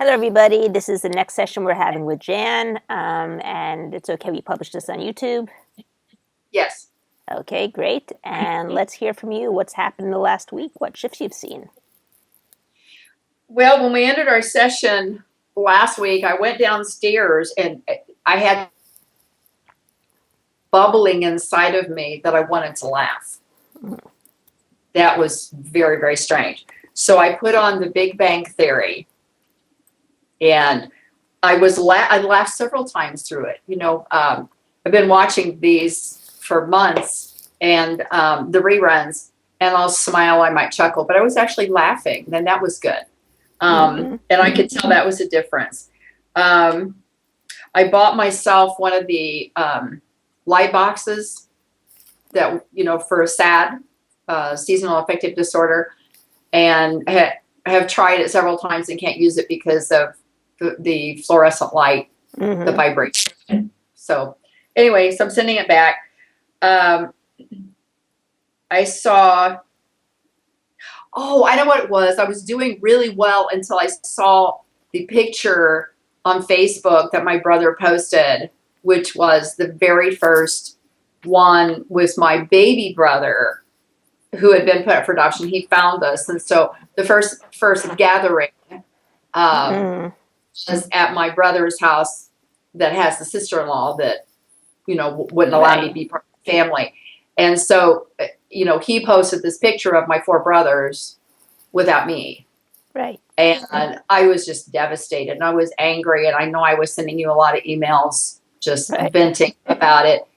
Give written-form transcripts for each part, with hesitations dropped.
Hello, everybody. This is the next session we're having with Jan, and it's okay we publish this on YouTube. Yes. Okay, great. And let's hear from you. What's happened in the last week? What shifts you've seen? Well, when we ended our session last week, I went downstairs and I had bubbling inside of me that I wanted to laugh. That was very, very strange. So I put on the Big Bang Theory, and I laughed several times through it. I've been watching these for months, and the reruns, and I'll smile, I might chuckle, but I was actually laughing, and that was good. And I could tell that was a difference. I bought myself one of the light boxes that, for SAD, seasonal affective disorder, and have tried it several times and can't use it because of the fluorescent light, the vibration. So anyway, so I'm sending it back. I saw, I know what it was. I was doing really well until I saw the picture on Facebook that my brother posted, which was the very first one with my baby brother who had been put up for adoption. He found us. And so the first gathering was at my brother's house that has the sister-in-law that, wouldn't allow me to be part of the family. And so, he posted this picture of my four brothers without me. Right. And I was just devastated, and I was angry. And I know I was sending you a lot of emails just venting about it,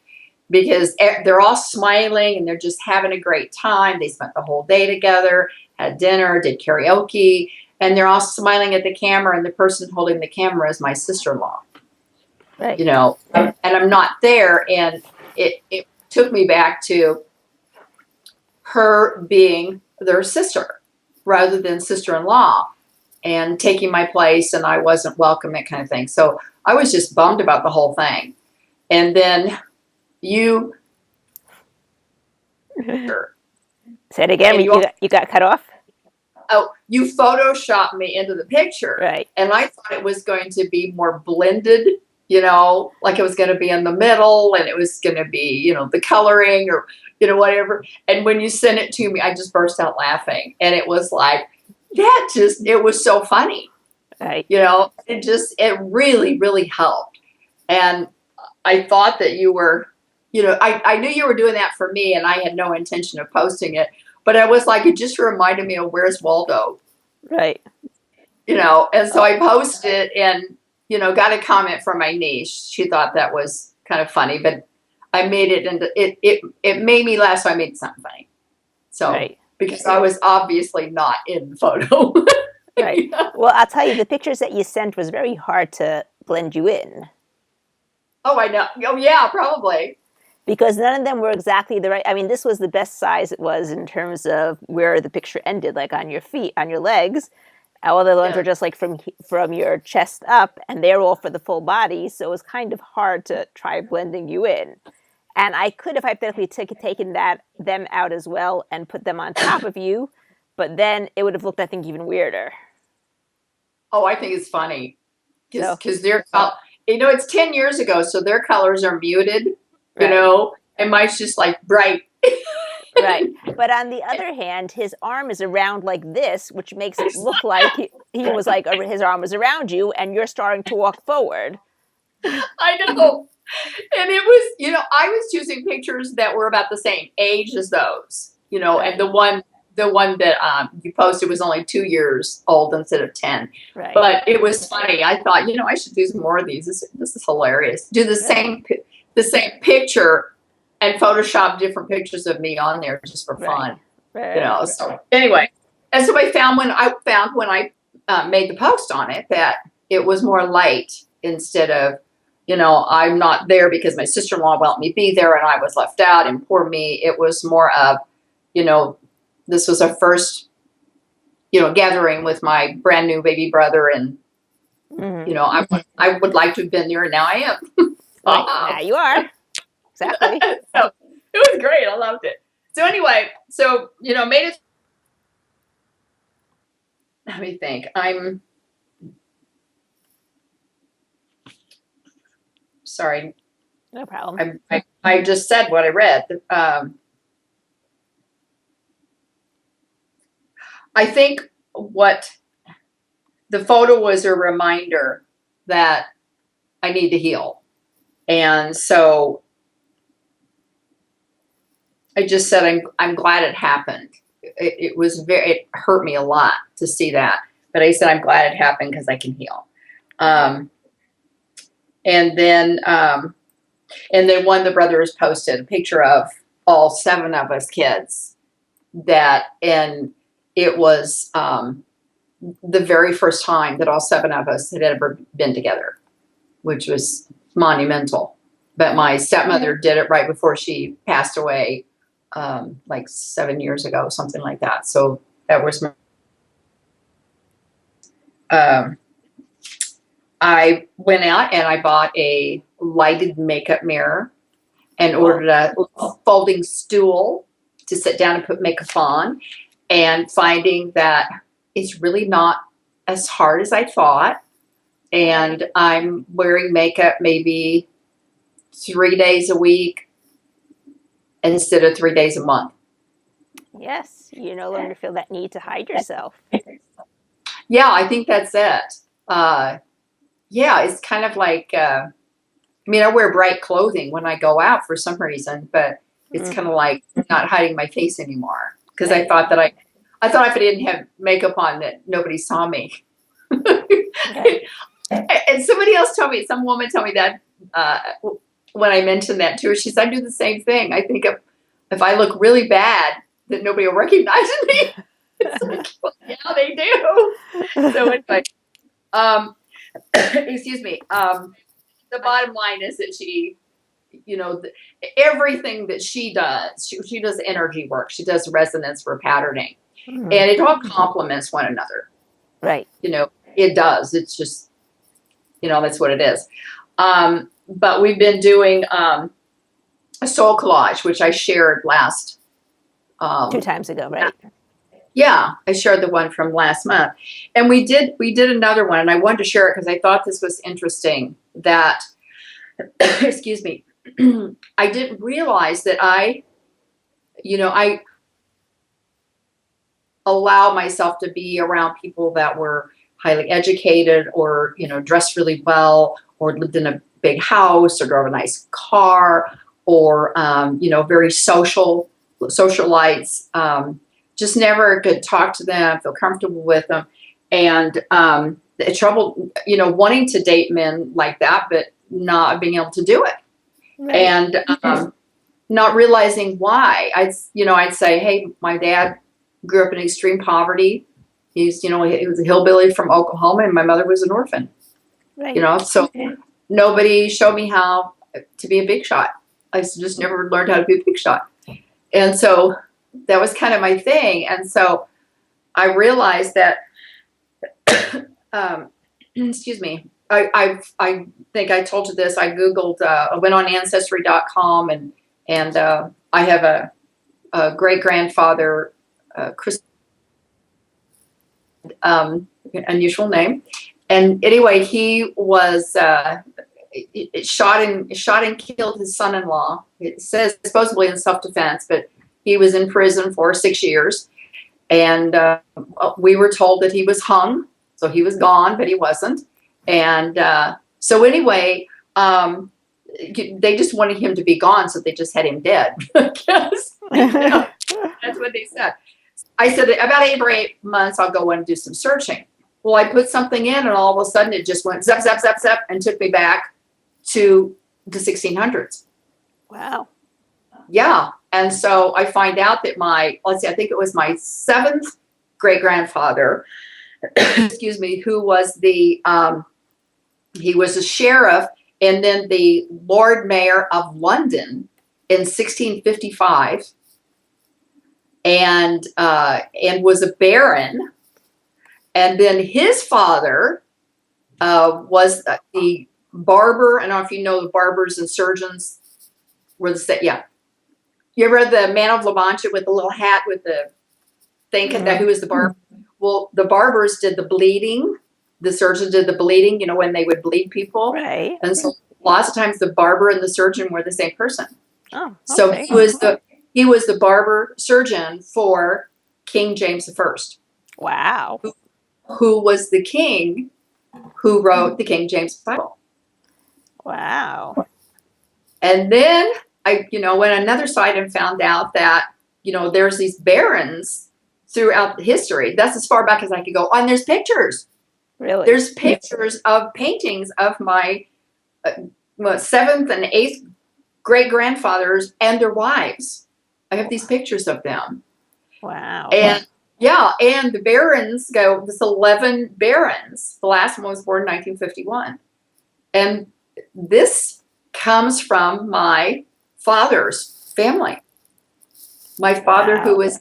because they're all smiling and they're just having a great time. They spent the whole day together, had dinner, did karaoke, and they're all smiling at the camera. And the person holding the camera is my sister-in-law. Right. And I'm not there. And it took me back to her being their sister rather than sister-in-law, and taking my place, and I wasn't welcome, that kind of thing. So I was just bummed about the whole thing. And then you say it again. You got cut off. Oh, you photoshopped me into the picture. Right. And I thought it was going to be more blended, like it was going to be in the middle, and it was going to be, the coloring or, whatever. And when you sent it to me, I just burst out laughing. And it was like, it was so funny. Right. It really, really helped. And I thought that you were, I knew you were doing that for me, and I had no intention of posting it. But I was like, it just reminded me of Where's Waldo? Right. And so I posted it, and, got a comment from my niece. She thought that was kind of funny, but I made it into, it made me laugh, so I made something funny. So, because I was obviously not in the photo. Right. Well, I'll tell you, the pictures that you sent was very hard to blend you in. Oh, I know. Oh, yeah, probably. Because none of them were exactly the right. I mean, this was the best size it was in terms of where the picture ended, like on your feet, on your legs. All the ones were just like from your chest up, and they're all for the full body. So it was kind of hard to try blending you in. And I could have hypothetically taken them out as well and put them on top of you, but then it would have looked, I think, even weirder. Oh, I think it's funny because they're, it's 10 years ago, so their colors are muted. And mine's just like bright. Right. But on the other hand, his arm is around like this, which makes it look like he was like, his arm was around you, and you're starting to walk forward. I know. And it was, I was choosing pictures that were about the same age as those, and the one that you posted was only 2 years old instead of 10. Right. But it was funny. I thought, I should do some more of these. This is hilarious. Do the same picture and Photoshop different pictures of me on there just for fun. Right. So anyway, and so I found when I made the post on it that it was more light instead of, I'm not there because my sister-in-law won't let me be there and I was left out, and poor me. It was more of, this was our first, gathering with my brand new baby brother, and I would like to have been there, and now I am. Now you are. Exactly. So it was great. I loved it. So anyway, made it. Let me think. sorry, No problem. I just said what I read. I think what the photo was a reminder that I need to heal. And so I just said, I'm glad it happened. It hurt me a lot to see that, but I said, I'm glad it happened because I can heal. And then one of the brothers posted a picture of all 7 of us kids and it was, the very first time that all 7 of us had ever been together, which was monumental. But my stepmother did it right before she passed away, like 7 years ago, something like that. So that was I went out and I bought a lighted makeup mirror and ordered a folding stool to sit down and put makeup on, and finding that it's really not as hard as I thought. And I'm wearing makeup maybe 3 days a week instead of 3 days a month. Yes, you no longer feel that need to hide yourself. Yeah, I think that's it. Yeah, it's kind of like, I mean, I wear bright clothing when I go out for some reason, but it's kind of like not hiding my face anymore, because I thought if I didn't have makeup on that nobody saw me. Okay. And somebody else told me, some woman told me that when I mentioned that to her, she said, I do the same thing. I think if I look really bad, that nobody will recognize me. It's like, well, yeah, they do. So anyway, excuse me. The bottom line is that she, everything that she does, she does energy work. She does resonance for patterning, and it all complements one another. Right. It does. It's just, that's what it is. But we've been doing a soul collage, which I shared last. 2 times ago, right? Yeah, I shared the one from last month, and we did another one, and I wanted to share it because I thought this was interesting. That, excuse me, I didn't realize that I allow myself to be around people that were highly educated, or dressed really well, or lived in a big house, or drove a nice car, or very socialites. Just never could talk to them, feel comfortable with them, and the trouble, wanting to date men like that, but not being able to do it, right. And not realizing why. I'd say, hey, my dad grew up in extreme poverty. He was a hillbilly from Oklahoma, and my mother was an orphan. Right. So nobody showed me how to be a big shot. I just never learned how to be a big shot, and so that was kind of my thing. And so I realized that, excuse me, I think I told you this. I Googled, I went on ancestry.com, and I have a great grandfather, Chris, unusual name. And anyway, he was shot and killed his son-in-law. It says supposedly in self-defense, but he was in prison for 6 years, and we were told that he was hung, so he was gone, but he wasn't. And so anyway, they just wanted him to be gone, so they just had him dead. That's what they said. I said, about 8 or 8 months, I'll go in and do some searching. Well, I put something in, and all of a sudden, it just went zap, zap, zap, zap, and took me back to the 1600s. Wow. Yeah. And so I find out that I think it was my 7th great-grandfather, excuse me, who was he was a sheriff, and then the Lord Mayor of London in 1655, and was a baron. And then his father was the barber. I don't know if you know the barbers and surgeons were the same. Yeah. You ever read the Man of La Mancha with the little hat with the thing? That who was the barber? Well, the barbers did the bleeding. The surgeons did the bleeding, when they would bleed people. Right. And so lots of times the barber and the surgeon were the same person. Oh, So okay. he was the barber surgeon for King James I, Wow. who was the king who wrote the King James Bible. Wow. And then I, went another side and found out that, there's these barons throughout history. That's as far back as I could go. And there's pictures. Really? There's pictures of paintings of my 7th and 8th great grandfathers and their wives. I have these pictures of them. Wow. And yeah, and the barons go, this 11 barons. The last one was born in 1951. And this comes from my father's family. My father, who was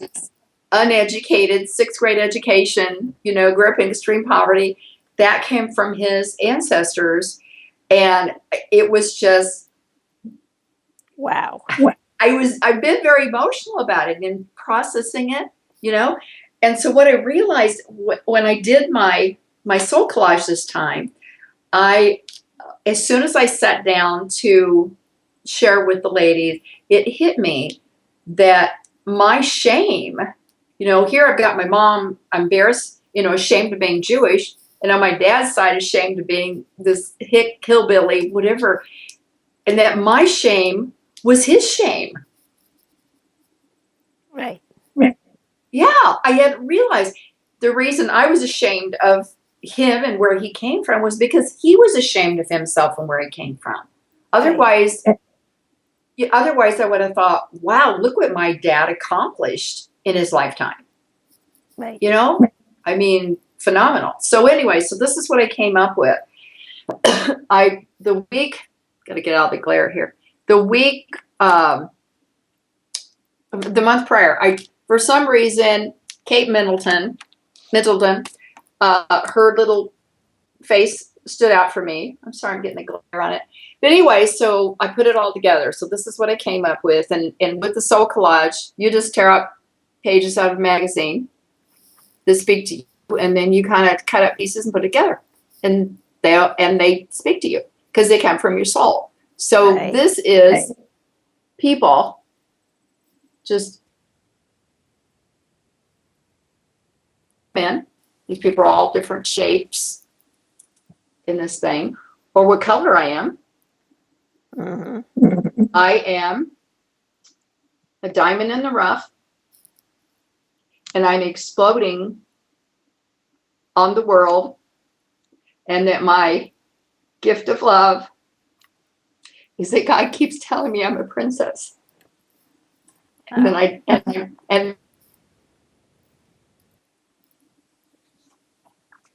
uneducated, 6th grade education, grew up in extreme poverty, that came from his ancestors. And it was just, wow. I've been very emotional about it and processing it, And so what I realized when I did my soul collage this time, as soon as I sat down to share with the ladies, it hit me that my shame, here I've got my mom, embarrassed, ashamed of being Jewish, and on my dad's side, ashamed of being this hick hillbilly, whatever, and that my shame was his shame. Right. Yeah, I hadn't realized the reason I was ashamed of him and where he came from was because he was ashamed of himself and where he came from. Otherwise, I would have thought, wow, look what my dad accomplished in his lifetime. Right. I mean, phenomenal. So anyway, so this is what I came up with. Got to get out of the glare here. The month prior, for some reason, Kate Middleton, her little face stood out for me. I'm sorry, I'm getting the glare on it. But anyway, so I put it all together. So this is what I came up with. And with the soul collage, you just tear out pages out of a magazine that speak to you, and then you kind of cut up pieces and put it together. And they speak to you because they come from your soul. So this is people just men. These people are all different shapes in this thing, or what color I am. Mm-hmm. I am a diamond in the rough, and I'm exploding on the world, and that my gift of love is that God keeps telling me I'm a princess. And then and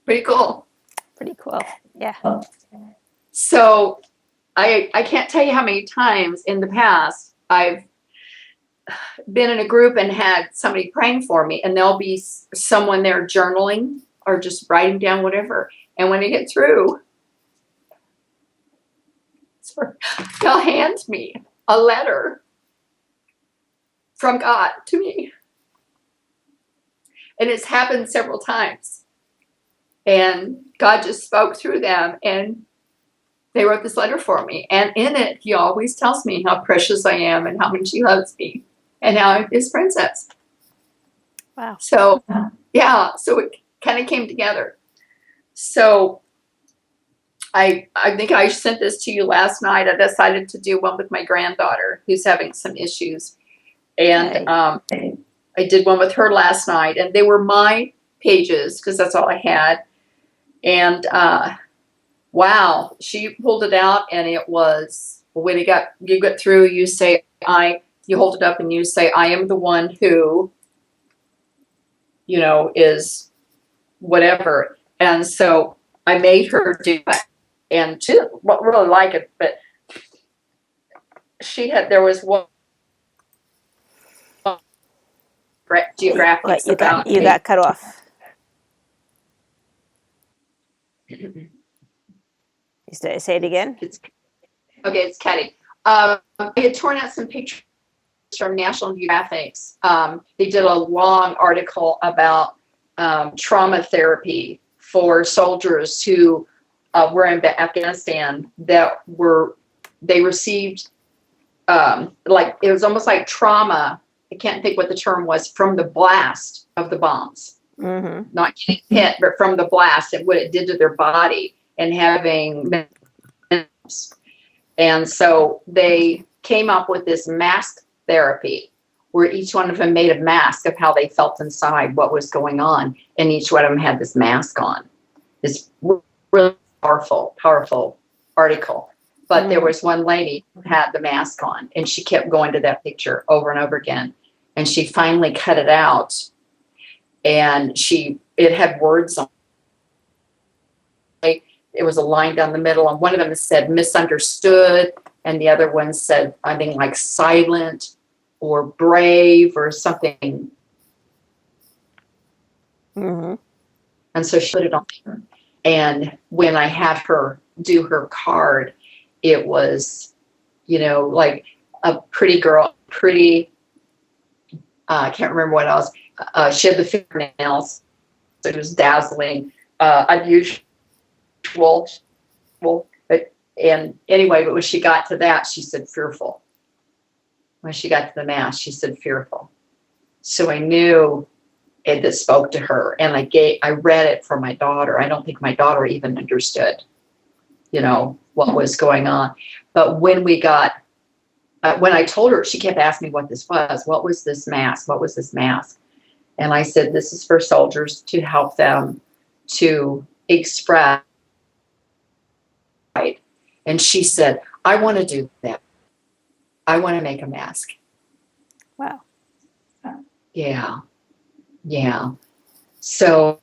pretty cool. Pretty cool. Yeah. So I can't tell you how many times in the past I've been in a group and had somebody praying for me, and there'll be someone there journaling or just writing down whatever. And when I get through, they'll hand me a letter from God to me. And it's happened several times. And God just spoke through them, and they wrote this letter for me. And in it, he always tells me how precious I am and how much he loves me and how I'm his princess. Wow. So, yeah, so it kind of came together. So I think I sent this to you last night. I decided to do one with my granddaughter who's having some issues. And I did one with her last night, and they were my pages because that's all I had. And wow, she pulled it out, and it was when you get through, you say you hold it up and you say, I am the one who, is whatever. And so I made her do it, and she didn't really like it, but there was one geographics about you got cut off. Say it again. It's Caddy. I had torn out some pictures from National Geographic. They did a long article about trauma therapy for soldiers who were in Afghanistan that were they received, like, it was almost like trauma. I can't think what the term was, from the blast of the bombs. Not getting hit, but from the blast and what it did to their body and having. And so they came up with this mask therapy where each one of them made a mask of how they felt inside, what was going on. And each one of them had this mask on. This really powerful article. But there was one lady who had the mask on, and she kept going to that picture over and over again. And she finally cut it out, and it had words on it. It was a line down the middle, and one of them said misunderstood, and the other one said, I think, like silent or brave or something. And so she put it on her. And when I had her do her card, it was, like a pretty girl, I can't remember what else. She had the fingernails, so it was dazzling, unusual. And anyway, but when she got to that, she said fearful. When she got to the mask, she said fearful. So I knew it spoke to her, and I read it for my daughter. I don't think my daughter even understood, what was going on. But when when I told her, she kept asking me what this was. What was this mask? What was this mask? And I said, this is for soldiers to help them to express. And she said, I want to do that. I want to make a mask. Wow. Yeah. So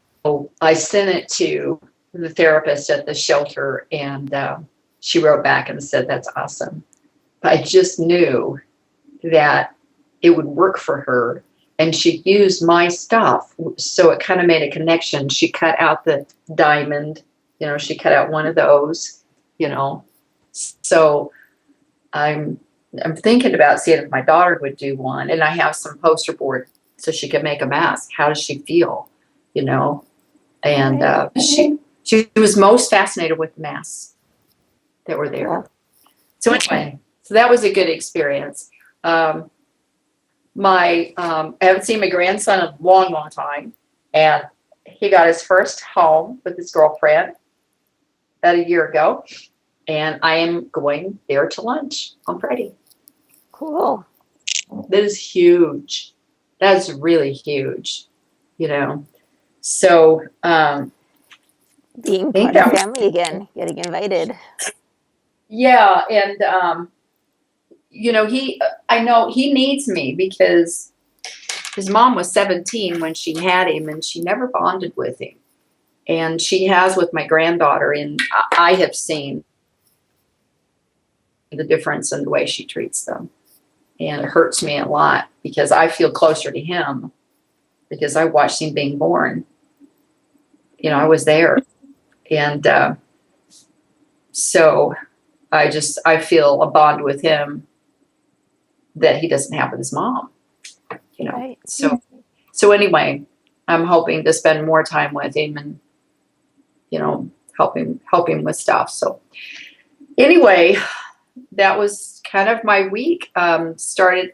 I sent it to the therapist at the shelter, and she wrote back and said, that's awesome. But I just knew that it would work for her, and she used my stuff. So it kind of made a connection. She cut out the diamond, she cut out one of those, So I'm thinking about seeing if my daughter would do one, and I have some poster board so she could make a mask. How does she feel? And she was most fascinated with the masks that were there. So anyway, that was a good experience. I haven't seen my grandson in a long time, and he got his first home with his girlfriend about a year ago, and I am going there to lunch on Friday. Cool. That is huge. That's really huge, So being part of family again, getting invited. Yeah, and I know he needs me because his mom was 17 when she had him, and she never bonded with him. And she has with my granddaughter, and I have seen the difference in the way she treats them. And it hurts me a lot because I feel closer to him because I watched him being born. I was there. And so I feel a bond with him that he doesn't have with his mom, Right. So anyway, I'm hoping to spend more time with him and, help him with stuff. So anyway, that was kind of my week. I started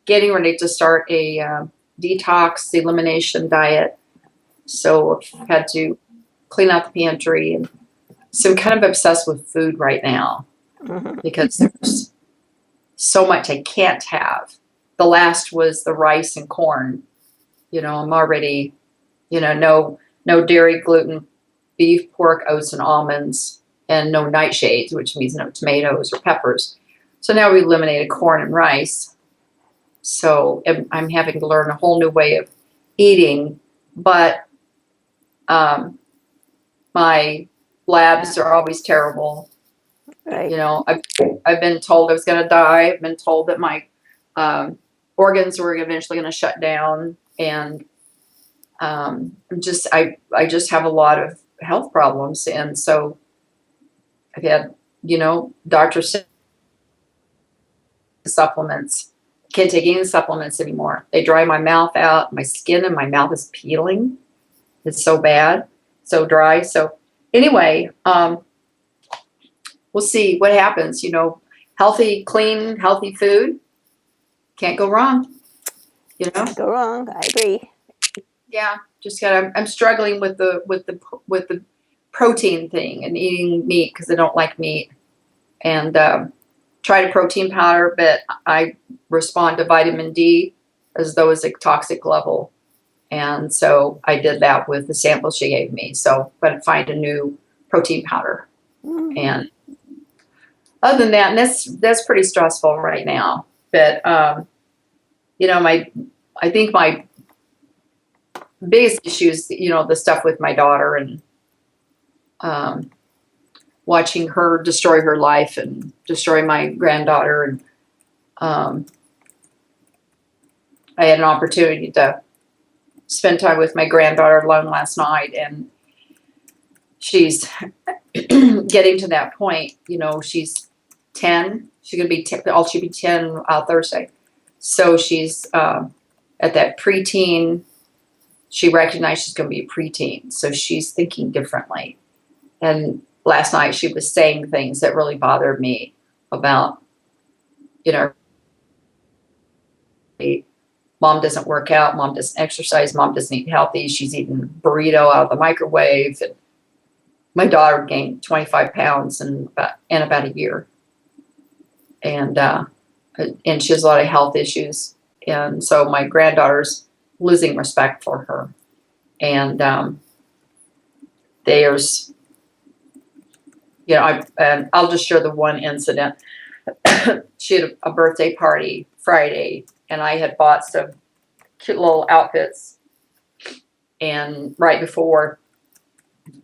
getting ready to start a detox elimination diet. So I've had to clean out the pantry, and so I'm kind of obsessed with food right now because there's so much I can't have. The last was the rice and corn. I'm already, no dairy, gluten, beef, pork, oats, and almonds, and no nightshades, which means no tomatoes or peppers. So now we eliminated corn and rice. So I'm having to learn a whole new way of eating, but my labs are always terrible. Right. I've been told I was going to die. I've been told that my organs were eventually going to shut down, and I just have a lot of health problems, and so I've had doctors say supplements. Can't take any supplements anymore. They dry my mouth out. My skin and my mouth is peeling. It's so bad, so dry. So anyway, we'll see what happens. Healthy, clean, healthy food. Can't go wrong. Can't go wrong. I agree. Yeah, just I'm struggling with the protein thing and eating meat because I don't like meat. And tried a protein powder, but I respond to vitamin D as though it's a toxic level. And so I did that with the sample she gave me. So I'm going to find a new protein powder. And other than that, and that's pretty stressful right now. But I think my biggest issue is the stuff with my daughter and watching her destroy her life and destroy my granddaughter. And I had an opportunity to spend time with my granddaughter alone last night, and she's getting to that point. She's 10. She's gonna be she'll be 10 Thursday. So she's at that preteen. She recognized she's gonna be a preteen, so she's thinking differently. And last night she was saying things that really bothered me about, mom doesn't work out, mom doesn't exercise, mom doesn't eat healthy. She's eating a burrito out of the microwave. And my daughter gained 25 pounds in about a year. And she has a lot of health issues. And so my granddaughter's losing respect for her. And there's, and I'll just share the one incident. She had a birthday party Friday, and I had bought some cute little outfits. And right before,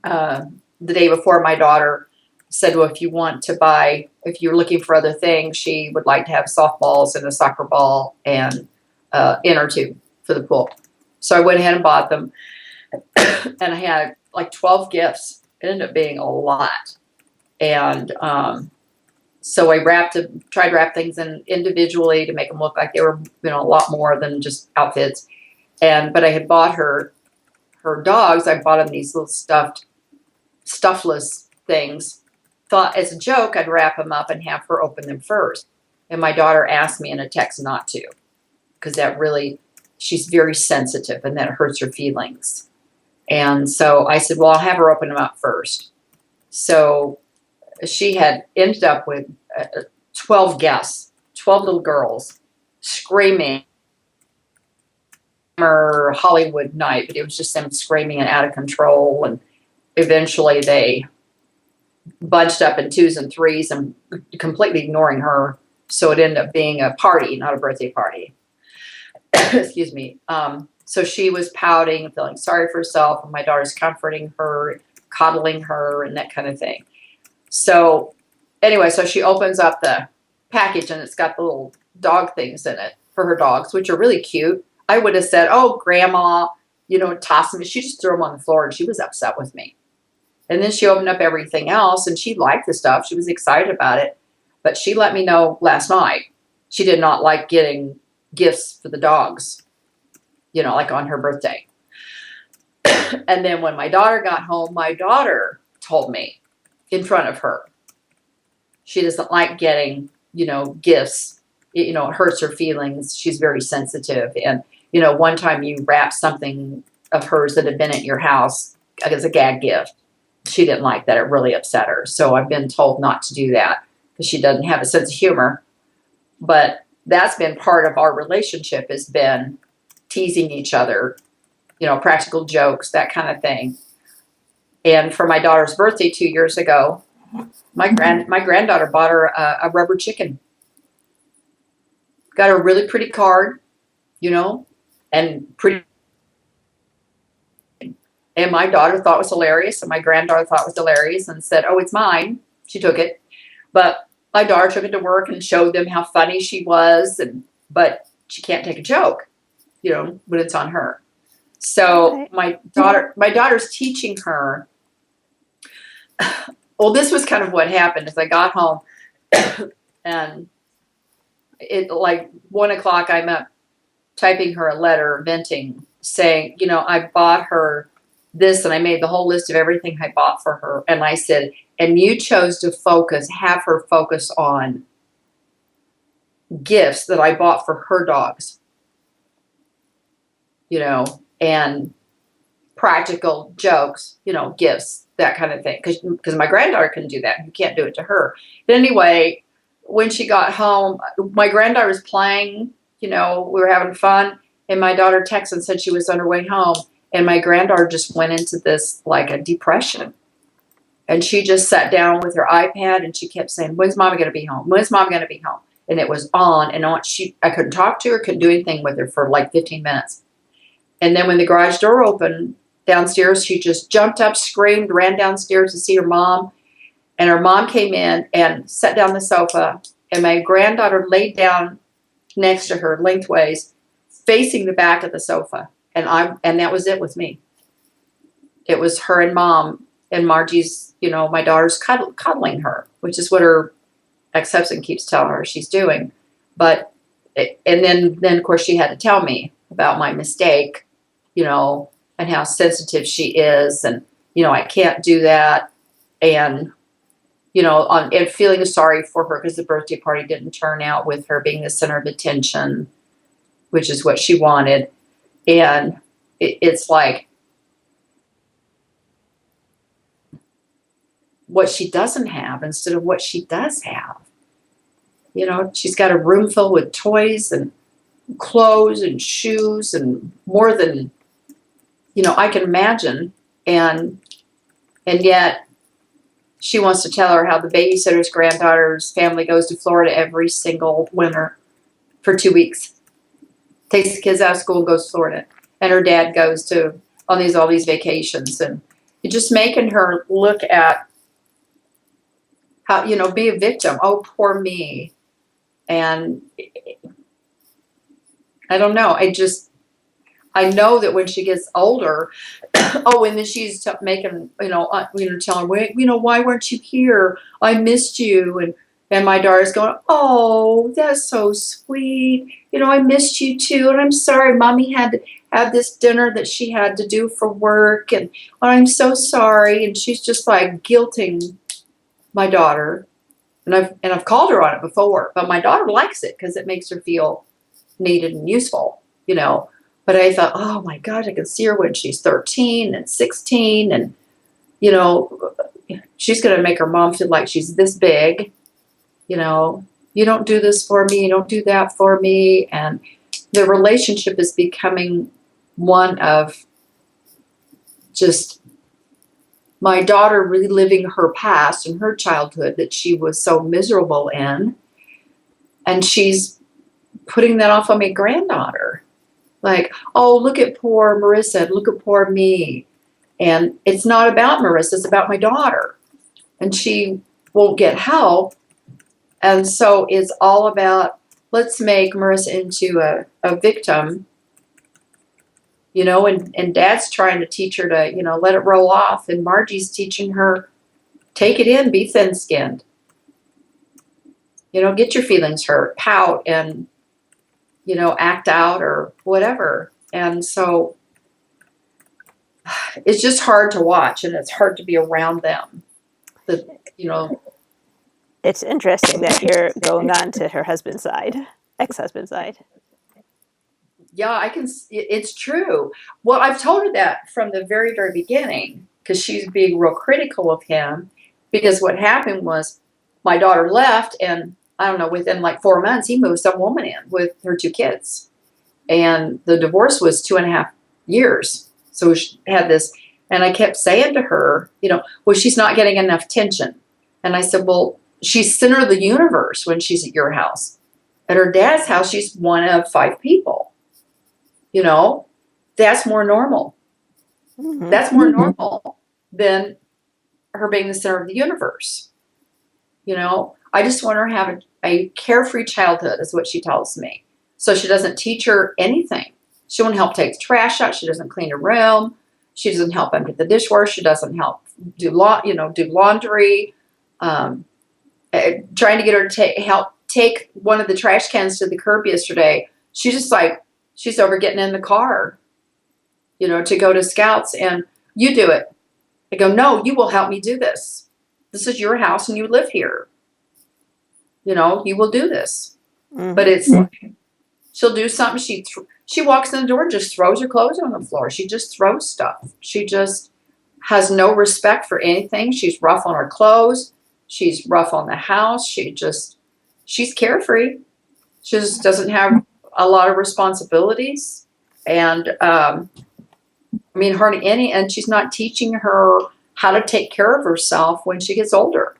the day before, my daughter said, well, if you're looking for other things, she would like to have softballs and a soccer ball and inner tube for the pool. So I went ahead and bought them. And I had like 12 gifts. It ended up being a lot. And so I tried to wrap things in individually to make them look like they were, a lot more than just outfits. But I had bought her dogs. I bought them these little stuffless things. Thought as a joke, I'd wrap them up and have her open them first. And my daughter asked me in a text not to, because she's very sensitive and that hurts her feelings. And so I said, well, I'll have her open them up first. So she had ended up with 12 guests, 12 little girls screaming. Hollywood night, but it was just them screaming and out of control. And eventually they bunched up in twos and threes and completely ignoring her. So it ended up being a party, not a birthday party. Excuse me. So she was pouting and feeling sorry for herself, and my daughter's comforting her, coddling her, and that kind of thing. So anyway, so she opens up the package, and it's got the little dog things in it for her dogs, which are really cute. I would have said, oh, grandma, toss them. She just threw them on the floor, and she was upset with me. And then she opened up everything else, and she liked the stuff. She was excited about it. But she let me know last night she did not like getting gifts for the dogs, like on her birthday. And then when my daughter got home, my daughter told me in front of her, she doesn't like getting, gifts. It hurts her feelings. She's very sensitive. And, one time you wrapped something of hers that had been at your house as a gag gift. She didn't like that. It really upset her. So I've been told not to do that because she doesn't have a sense of humor. But that's been part of our relationship, has been teasing each other, practical jokes, that kind of thing. And for my daughter's birthday 2 years ago, my granddaughter bought her a rubber chicken. Got her a really pretty card, and pretty. And my daughter thought it was hilarious, and my granddaughter thought it was hilarious and said, oh, it's mine. She took it. But my daughter took it to work and showed them how funny she was, but she can't take a joke, when it's on her. So my daughter's teaching her. Well, this was kind of what happened as I got home, and it like 1 o'clock, I'm up typing her a letter, venting, saying, I bought her this, and I made the whole list of everything I bought for her. And I said, and you chose to have her focus on gifts that I bought for her dogs, and practical jokes, gifts, that kind of thing. Because my granddaughter couldn't do that. You can't do it to her. But anyway, when she got home, my granddaughter was playing, we were having fun. And my daughter texted and said she was on her way home. And my granddaughter just went into this, like, a depression. And she just sat down with her iPad and she kept saying, when's Mama going to be home? When's Mom going to be home? And it was on and on. I couldn't talk to her, couldn't do anything with her for like 15 minutes. And then when the garage door opened downstairs, she just jumped up, screamed, ran downstairs to see her mom. And her mom came in and sat down on the sofa. And my granddaughter laid down next to her lengthways, facing the back of the sofa. And that was it with me. It was her and Mom, and Margie's, my daughter's cuddling her, which is what her ex-husband keeps telling her she's doing. And then of course she had to tell me about my mistake, and how sensitive she is, and I can't do that, and and feeling sorry for her because the birthday party didn't turn out with her being the center of attention, which is what she wanted. And it's like what she doesn't have instead of what she does have. She's got a room filled with toys and clothes and shoes and more than, I can imagine. And yet she wants to tell her how the babysitter's granddaughter's family goes to Florida every single winter for 2 weeks. Takes the kids out of school and goes to Florida. And her dad goes to all these vacations. And it's just making her look at how, be a victim. Oh, poor me. And I don't know. I know that when she gets older, and then she's making, telling her, why weren't you here? I missed you. And my daughter's going, oh, that's so sweet. I missed you too. And I'm sorry, Mommy had to have this dinner that she had to do for work. And I'm so sorry. And she's just like guilting my daughter. And I've called her on it before, but my daughter likes it because it makes her feel needed and useful, But I thought, oh my God, I can see her when she's 13 and 16, and she's going to make her mom feel like she's this big. You don't do this for me, you don't do that for me, and the relationship is becoming one of just my daughter reliving her past and her childhood that she was so miserable in. And she's putting that off on my granddaughter. Like, oh, look at poor Marissa. Look at poor me. And it's not about Marissa. It's about my daughter. And she won't get help. And so it's all about, let's make Marissa into a victim. And Dad's trying to teach her to, let it roll off. And Margie's teaching her, take it in, be thin-skinned. Get your feelings hurt, pout, and, act out or whatever. And so it's just hard to watch, and it's hard to be around them. It's interesting that you're going on to her husband's side, ex-husband's side. Yeah, it's true. Well, I've told her that from the very, very beginning, because she's being real critical of him, because what happened was my daughter left, and I don't know, within like 4 months, he moved some woman in with her 2 kids. And the divorce was 2.5 years. So she had this, and I kept saying to her, well, she's not getting enough attention. And I said, well, she's center of the universe when she's at your house. At her dad's house, she's one of 5 people. That's more normal. Mm-hmm. That's more normal than her being the center of the universe. I just want her to have a carefree childhood, is what she tells me. So she doesn't teach her anything. She won't help take the trash out. She doesn't clean her room. She doesn't help empty the dishwasher. She doesn't help do laundry. Trying to get her to help take one of the trash cans to the curb yesterday. She's over getting in the car, to go to Scouts. And You do it. I go, no, you will help me do this. This is your house and you live here. You know, you will do this. But it's, she'll do something. She walks in the door and just throws her clothes on the floor. She just throws stuff. She just has no respect for anything. She's rough on her clothes. She's rough on the house. She's carefree. She just doesn't have a lot of responsibilities. And, I mean, hardly any, and she's not teaching her how to take care of herself when she gets older.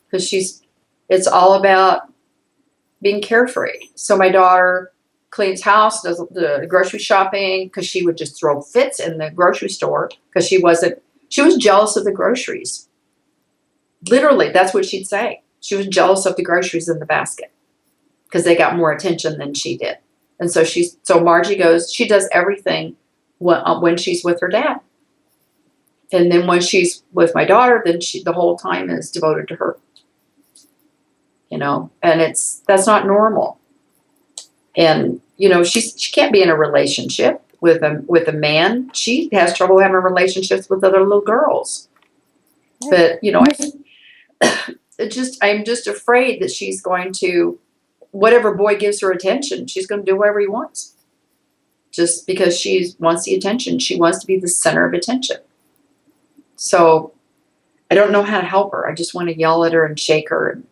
Because it's all about being carefree. So my daughter cleans house, does the grocery shopping, because she would just throw fits in the grocery store because she was jealous of the groceries. Literally, that's what she'd say. She was jealous of the groceries in the basket because they got more attention than she did. And so Margie goes, she does everything when she's with her dad. And then when she's with my daughter, then the whole time is devoted to her. You know, and that's not normal. And, you know, she can't be in a relationship with a man. She has trouble having relationships with other little girls. But, you know, I'm just afraid that she's going to, whatever boy gives her attention, she's going to do whatever he wants. Just because she wants the attention. She wants to be the center of attention. So I don't know how to help her. I just want to yell at her and shake her. And,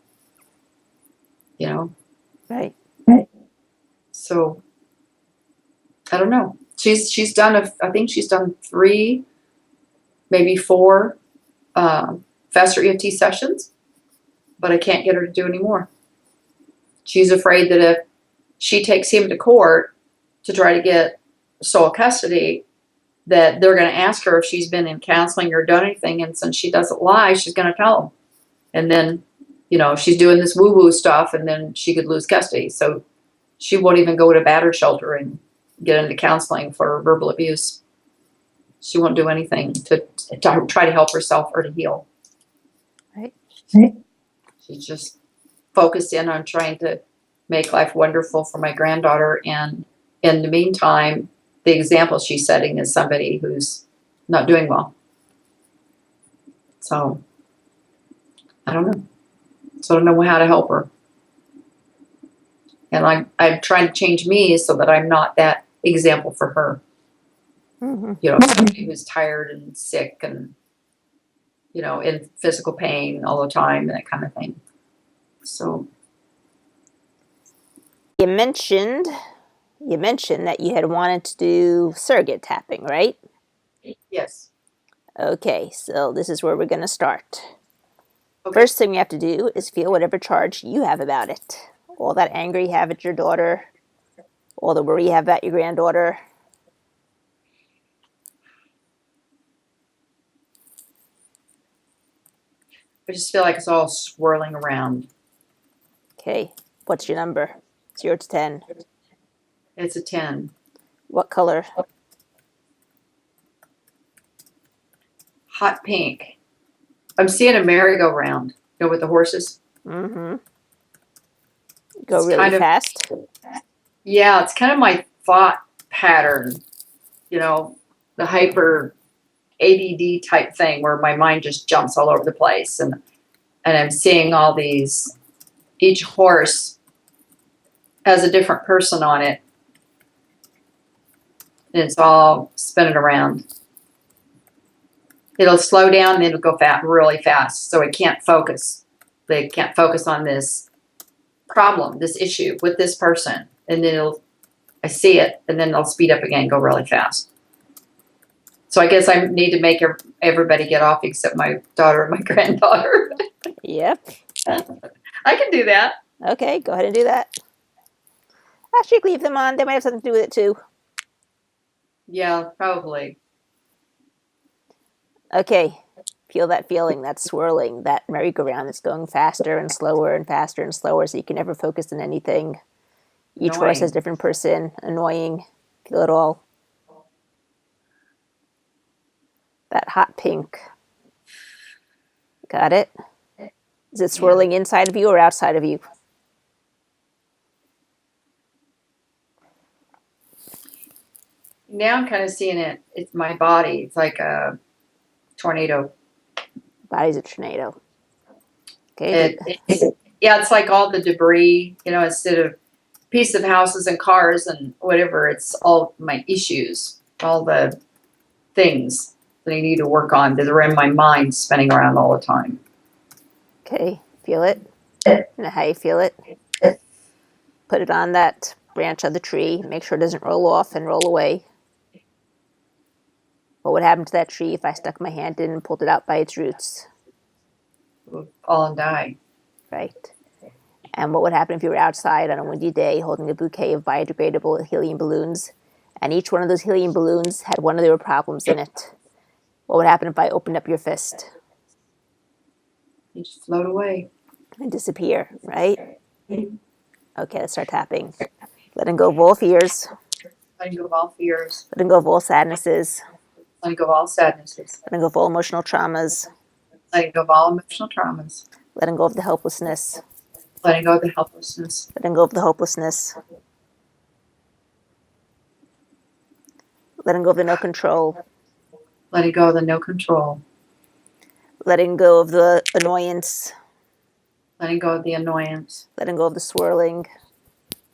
you know. Right. So I don't know. She's done I think she's done 3, maybe 4 faster EFT sessions, but I can't get her to do any more. She's afraid that if she takes him to court to try to get sole custody, that they're going to ask her if she's been in counseling or done anything, and since she doesn't lie, she's going to tell them. And then, you know, she's doing this woo-woo stuff, and then she could lose custody. So she won't even go to battered shelter and get into counseling for verbal abuse. She won't do anything to try to help herself or to heal. Right. She's just focused in on trying to make life wonderful for my granddaughter. And in the meantime, the example she's setting is somebody who's not doing well. So I don't know. So I don't know how to help her. And I'm trying to change me so that I'm not that example for her. You know, somebody who's tired and sick and, you know, in physical pain all the time and that kind of thing. So You mentioned that you had wanted to do surrogate tapping, right? yes. Okay, so this is where we're going to start. Okay. First thing you have to do is feel whatever charge you have about it. All that anger you have at your daughter, all the worry you have about your granddaughter. I just feel like it's all swirling around. Okay, what's your number? 0 to 10. It's a 10. What color? Hot pink. I'm seeing a merry-go-round, you know, with the horses. Go It's really kind of fast. Yeah, it's kind of my thought pattern, you know, the hyper ADD type thing where my mind just jumps all over the place. And I'm seeing all these, each horse has a different person on it. And it's all spinning around. It'll slow down and it'll go really fast. So it can't focus. They can't focus on this problem, this issue with this person. And then I see it, and then they'll speed up again and go really fast. So I guess I need to make everybody get off except my daughter and my granddaughter. Yep. I can do that. Okay, go ahead and do that. Actually, leave them on. They might have something to do with it too. Yeah, probably. Okay, feel that feeling, that swirling, that merry-go-round that's going faster and slower and faster and slower so you can never focus on anything. Each horse has a different person. Annoying. Feel it all. That hot pink. Got it? Is it swirling inside of you or outside of you? Now I'm kind of seeing it. It's my body. It's like tornado. Body's a tornado. Okay. It's like all the debris, instead of piece of houses and cars and whatever, it's all my issues, all the things that I need to work on that are in my mind spinning around all the time. Okay. Feel it. You know how you feel it? Put it on that branch of the tree. Make sure it doesn't roll off and roll away. What would happen to that tree if I stuck my hand in and pulled it out by its roots? It will fall and die. Right. And what would happen if you were outside on a windy day holding a bouquet of biodegradable helium balloons, and each one of those helium balloons had one of their problems in it? What would happen if I opened up your fist? You just float away. And disappear, right? Okay, let's start tapping. Letting go of all fears. Letting go of all fears. Letting go of all sadnesses. Letting go of all sadnesses. Letting go of all emotional traumas. Letting go of all emotional traumas. Letting go of the helplessness. Letting go of the helplessness. Letting go of the hopelessness. Letting go of the no control. Letting go of the no control. Letting go of the annoyance. Letting go of the annoyance. Letting go of the swirling.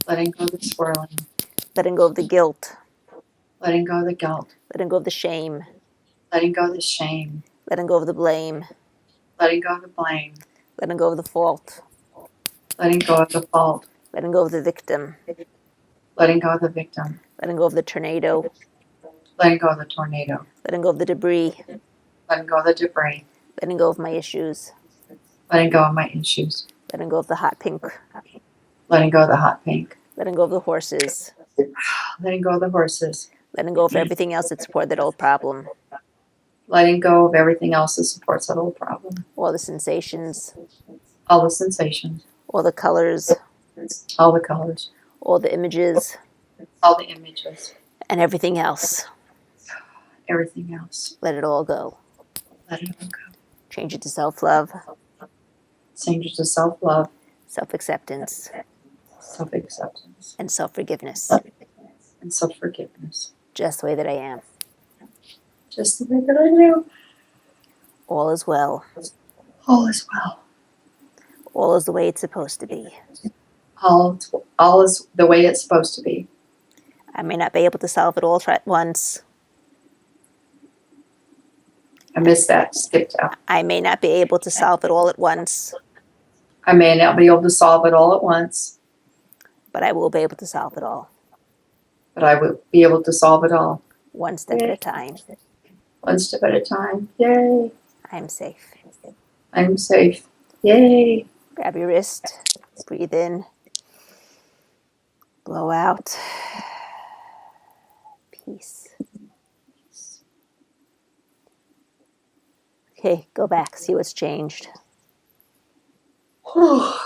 Letting go of the swirling. Letting go of the guilt. Letting go of the guilt. Letting go of the shame. Letting go of the shame. Letting go of the blame. Letting go of the blame. Letting go of the fault. Letting go of the fault. Letting go of the victim. Letting go of the victim. Letting go of the tornado. Letting go of the tornado. Letting go of the debris. Letting go of the debris. Letting go of my issues. Letting go of my issues. Letting go of the hot pink. Letting go of the hot pink. Letting go of the horses. Letting go of the horses. Letting go of everything else that supported that old problem. Letting go of everything else that supports that old problem. All the sensations. All the sensations. All the colors. All the colors. All the images. All the images. And everything else. Everything else. Let it all go. Let it all go. Change it to self-love. Change it to self-love. Self-acceptance. Self-acceptance. And self-forgiveness. And self-forgiveness. Just the way that I am. Just the way that I am. All is well. All is well. All is the way it's supposed to be. All is the way it's supposed to be. I may not be able to solve it all at once. I missed that. Skipped out. I may not be able to solve it all at once. I may not be able to solve it all at once. But I will be able to solve it all. But I will be able to solve it all. One step at a time. One step at a time. Yay. I'm safe. I'm safe. Yay. Grab your wrist. Breathe in. Blow out. Peace. Okay, go back. See what's changed. Well,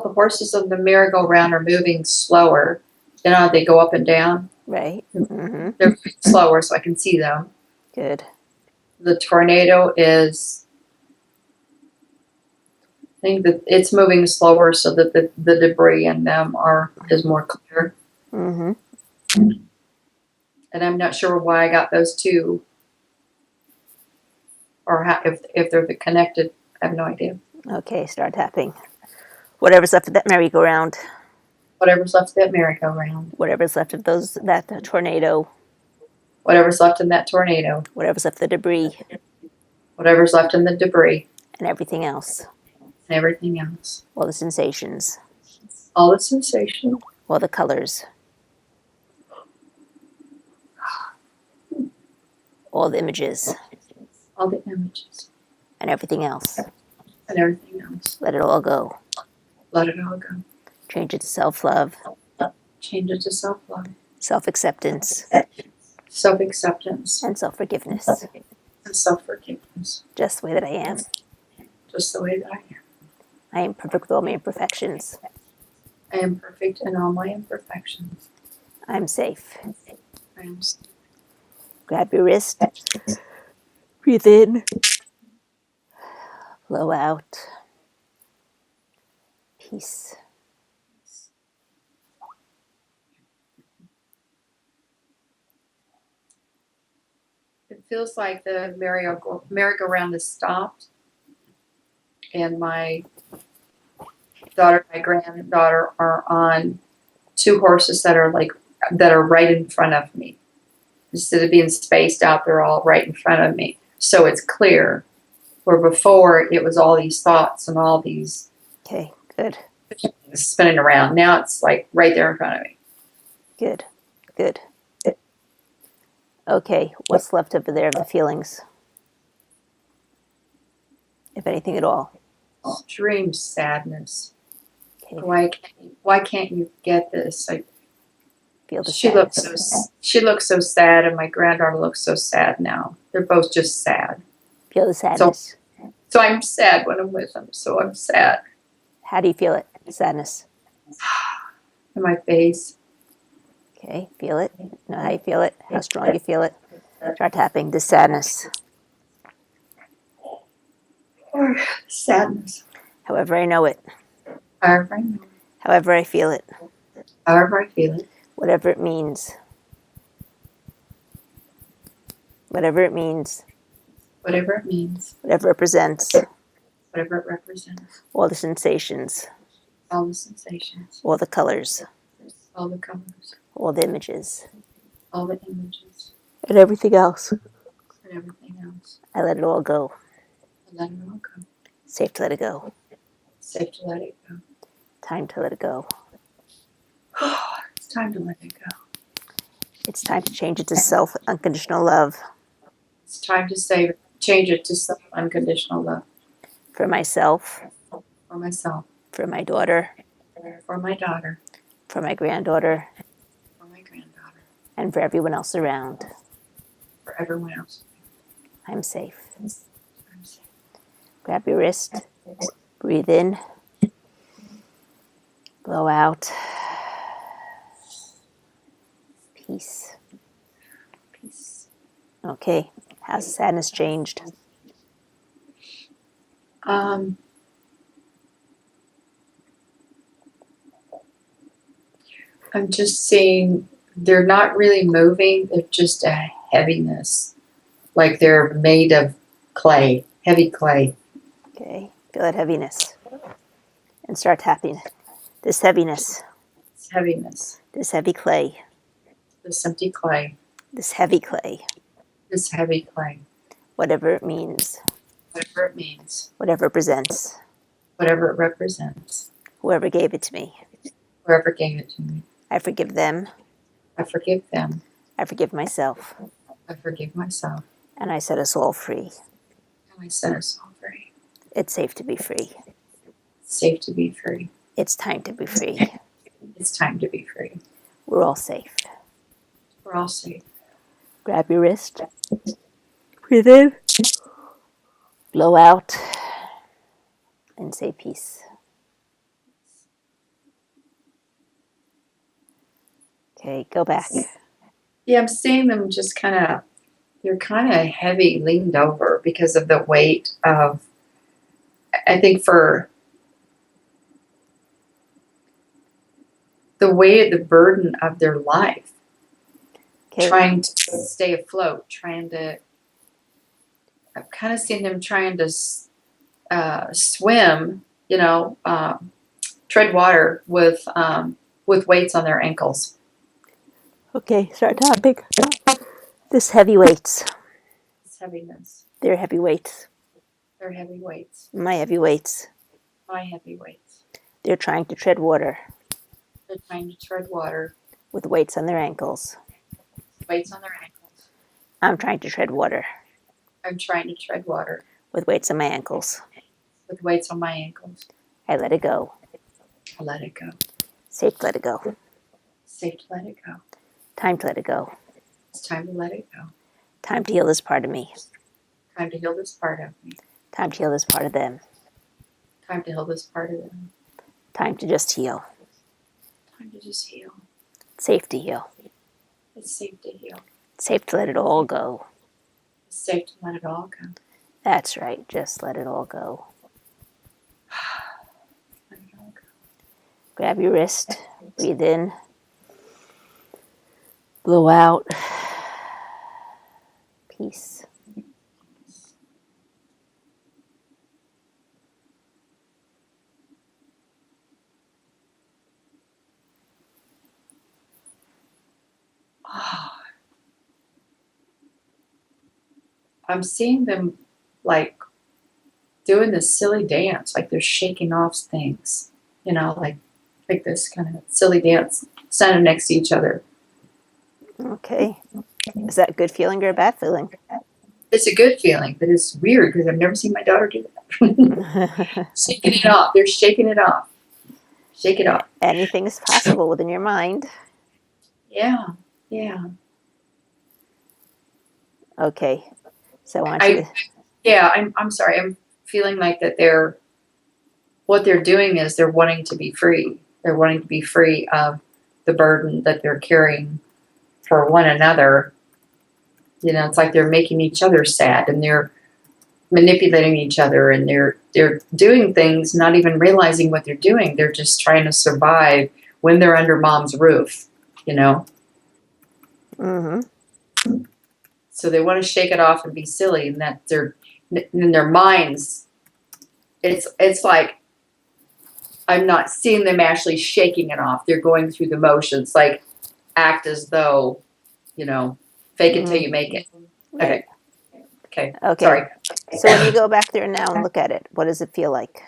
the horses of the merry-go-round are moving slower. You know how they go up and down? Right. Mm-hmm. They're moving slower so I can see them. Good. The tornado is, I think that it's moving slower so that the debris in them is more clear. Mm-hmm. And I'm not sure why I got those two, or how, if they're connected. I have no idea. Okay, start tapping. Whatever's left of that merry-go-round. Whatever's left of that merry-go-round. Whatever's left of that tornado. Whatever's left in that tornado. Whatever's left of the debris. Whatever's left in the debris. And everything else. And everything else. All the sensations. All the sensations. All the colors. All the images. All the images. And everything else. And everything else. Let it all go. Let it all go. Change it to self-love. Change it to self-love. Self-acceptance. Self-acceptance. And self-forgiveness. And self-forgiveness. Just the way that I am. Just the way that I am. I am perfect with all my imperfections. I am perfect in all my imperfections. I'm safe. I am safe. Grab your wrist. Breathe in. Blow out. Peace. feels like the merry-go-round is stopped, and my daughter and my granddaughter are on two horses that are right in front of me. Instead of being spaced out, they're all right in front of me. So it's clear. Where before it was all these thoughts and all these Okay, good. spinning around. Now it's like right there in front of me. Good. Good. Okay, what's left over there of the feelings? If anything at all. Extreme sadness. Okay. Why can't you get this? Feel the She looks so sad, and my granddaughter looks so sad now. They're both just sad. Feel the sadness. So I'm sad when I'm with them. So I'm sad. How do you feel it? Sadness. In my face. Okay, feel it. Know how you feel it. How strong you feel it. Start tapping the sadness. Or sadness. However I know it. However I know it. However I feel it. However I feel it. Whatever it means. Whatever it means. Whatever it means. Whatever it represents. Whatever it represents. All the sensations. All the sensations. All the colors. All the colors. All the images. All the images. And everything else. And everything else. I let it all go. I let it all go. Safe to let it go. Safe to let it go. Time to let it go. It's time to let it go. It's time to change it to self-unconditional love. It's time to change it to self-unconditional love. For myself. For myself. For my daughter. For my daughter. For my granddaughter. For my granddaughter. And for everyone else around. For everyone else. I'm safe. I'm safe. Grab your wrist. Breathe in. Blow out. Peace. Peace. Okay. How's the sadness changed? I'm just seeing they're not really moving. They're just a heaviness. Like they're made of clay, heavy clay. Okay. Feel that heaviness. And start tapping this heaviness. This heaviness. This heavy clay. This empty clay. This heavy clay. This heavy clay. Whatever it means. Whatever it means. Whatever it presents. Whatever it represents. Whoever gave it to me. Whoever gave it to me. I forgive them. I forgive them. I forgive myself. I forgive myself. And I set us all free. And I set us all free. It's safe to be free. It's safe to be free. It's time to be free. It's time to be free. We're all safe. We're all safe. Grab your wrist. Breathe in. Blow out. And say peace. Okay, go back. Yeah, I'm seeing them just they're kind of heavy, leaned over because of the weight of, I think for the weight of the burden of their life. Okay. Trying to stay afloat, I've kind of seen them trying to swim, tread water with weights on their ankles. Okay, start tapping. This heavy weights. This heaviness. They're heavy weights. They're heavy weights. My heavy weights. My heavy weights. They're trying to tread water. They're trying to tread water. With weights on their ankles. Weights on their ankles. I'm trying to tread water. I'm trying to tread water. With weights on my ankles. With weights on my ankles. I let it go. I let it go. Safe to let it go. Safe to let it go. Time to let it go. It's time to let it go. Time to heal this part of me. Time to heal this part of me. Time to heal this part of them. Time to heal this part of them. Time to just heal. Time to just heal. It's safe to heal. It's safe to heal. It's safe to let it all go. It's safe to let it all go. That's right. Just let it all go. Let it all go. Grab your wrist. Breathe in. Blow out. Peace. I'm seeing them like doing this silly dance, like they're shaking off things, like this kind of silly dance, standing next to each other. Okay. Is that a good feeling or a bad feeling? It's a good feeling, but it's weird because I've never seen my daughter do that. Shaking it off. They're shaking it off. Shake it off. Anything is possible within your mind. Yeah, yeah. Okay. So I want you to. I'm sorry. I'm feeling like that what they're doing is they're wanting to be free. They're wanting to be free of the burden that they're carrying for one another. It's like they're making each other sad, and they're manipulating each other, and they're doing things not even realizing what they're doing. They're just trying to survive when they're under mom's roof, Mm-hmm. So they want to shake it off and be silly, and that in their minds, it's like I'm not seeing them actually shaking it off. They're going through the motions, like act as though, fake it till you make it. Right. Okay. Okay. Sorry. So when you go back there now and look at it, what does it feel like?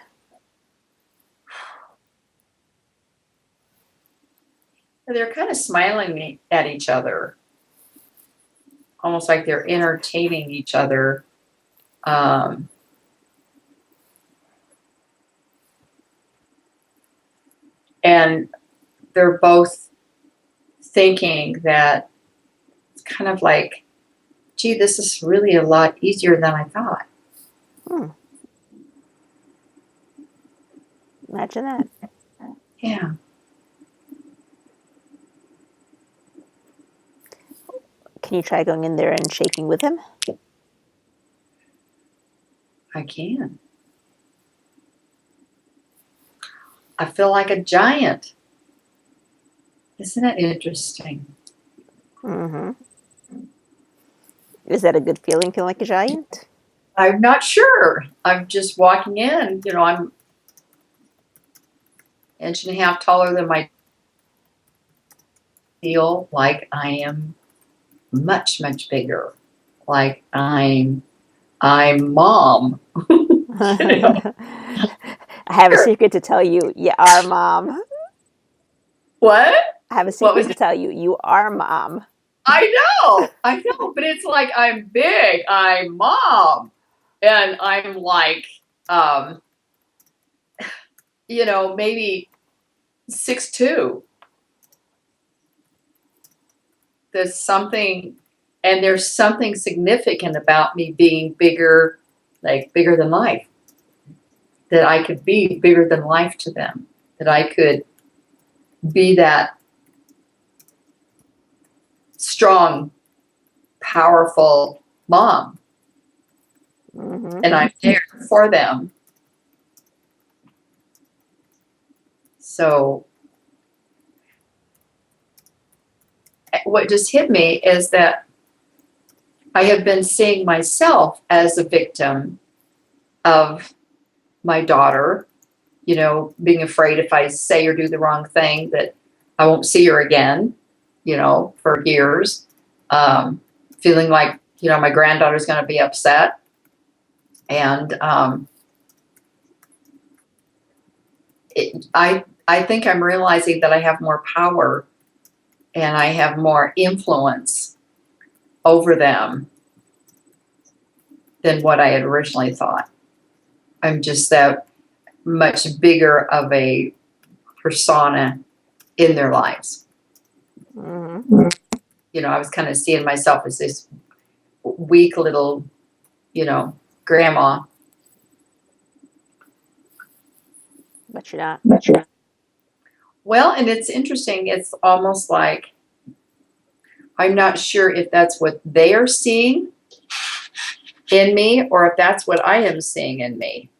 They're kind of smiling at each other, almost like they're entertaining each other. And they're both thinking that it's kind of like, gee, this is really a lot easier than I thought. Imagine that. Yeah. Can you try going in there and shaking with him? I can. I feel like a giant. Isn't it interesting? Mm-hmm. Is that a good feeling, feel like a giant? I'm not sure. I'm just walking in. I'm an inch and a half taller than my feel like I am much, much bigger. Like I'm mom. I have a secret to tell you. You are mom. What? I have a What was secret to tell you. You are mom. I know, but it's like I'm big, I'm mom, and I'm like, maybe 6'2". There's something significant about me being bigger, like bigger than life. That I could be bigger than life to them. That I could be that strong, powerful mom. Mm-hmm. And I'm there for them. So what just hit me is that I have been seeing myself as a victim of my daughter, being afraid if I say or do the wrong thing that I won't see her again, for years. Feeling like, my granddaughter's going to be upset. And I think I'm realizing that I have more power and I have more influence over them than what I had originally thought. I'm just that much bigger of a persona in their lives. Mm-hmm. I was kind of seeing myself as this weak little, grandma. But you're not. Well, and it's interesting. It's almost like I'm not sure if that's what they are seeing in me or if that's what I am seeing in me.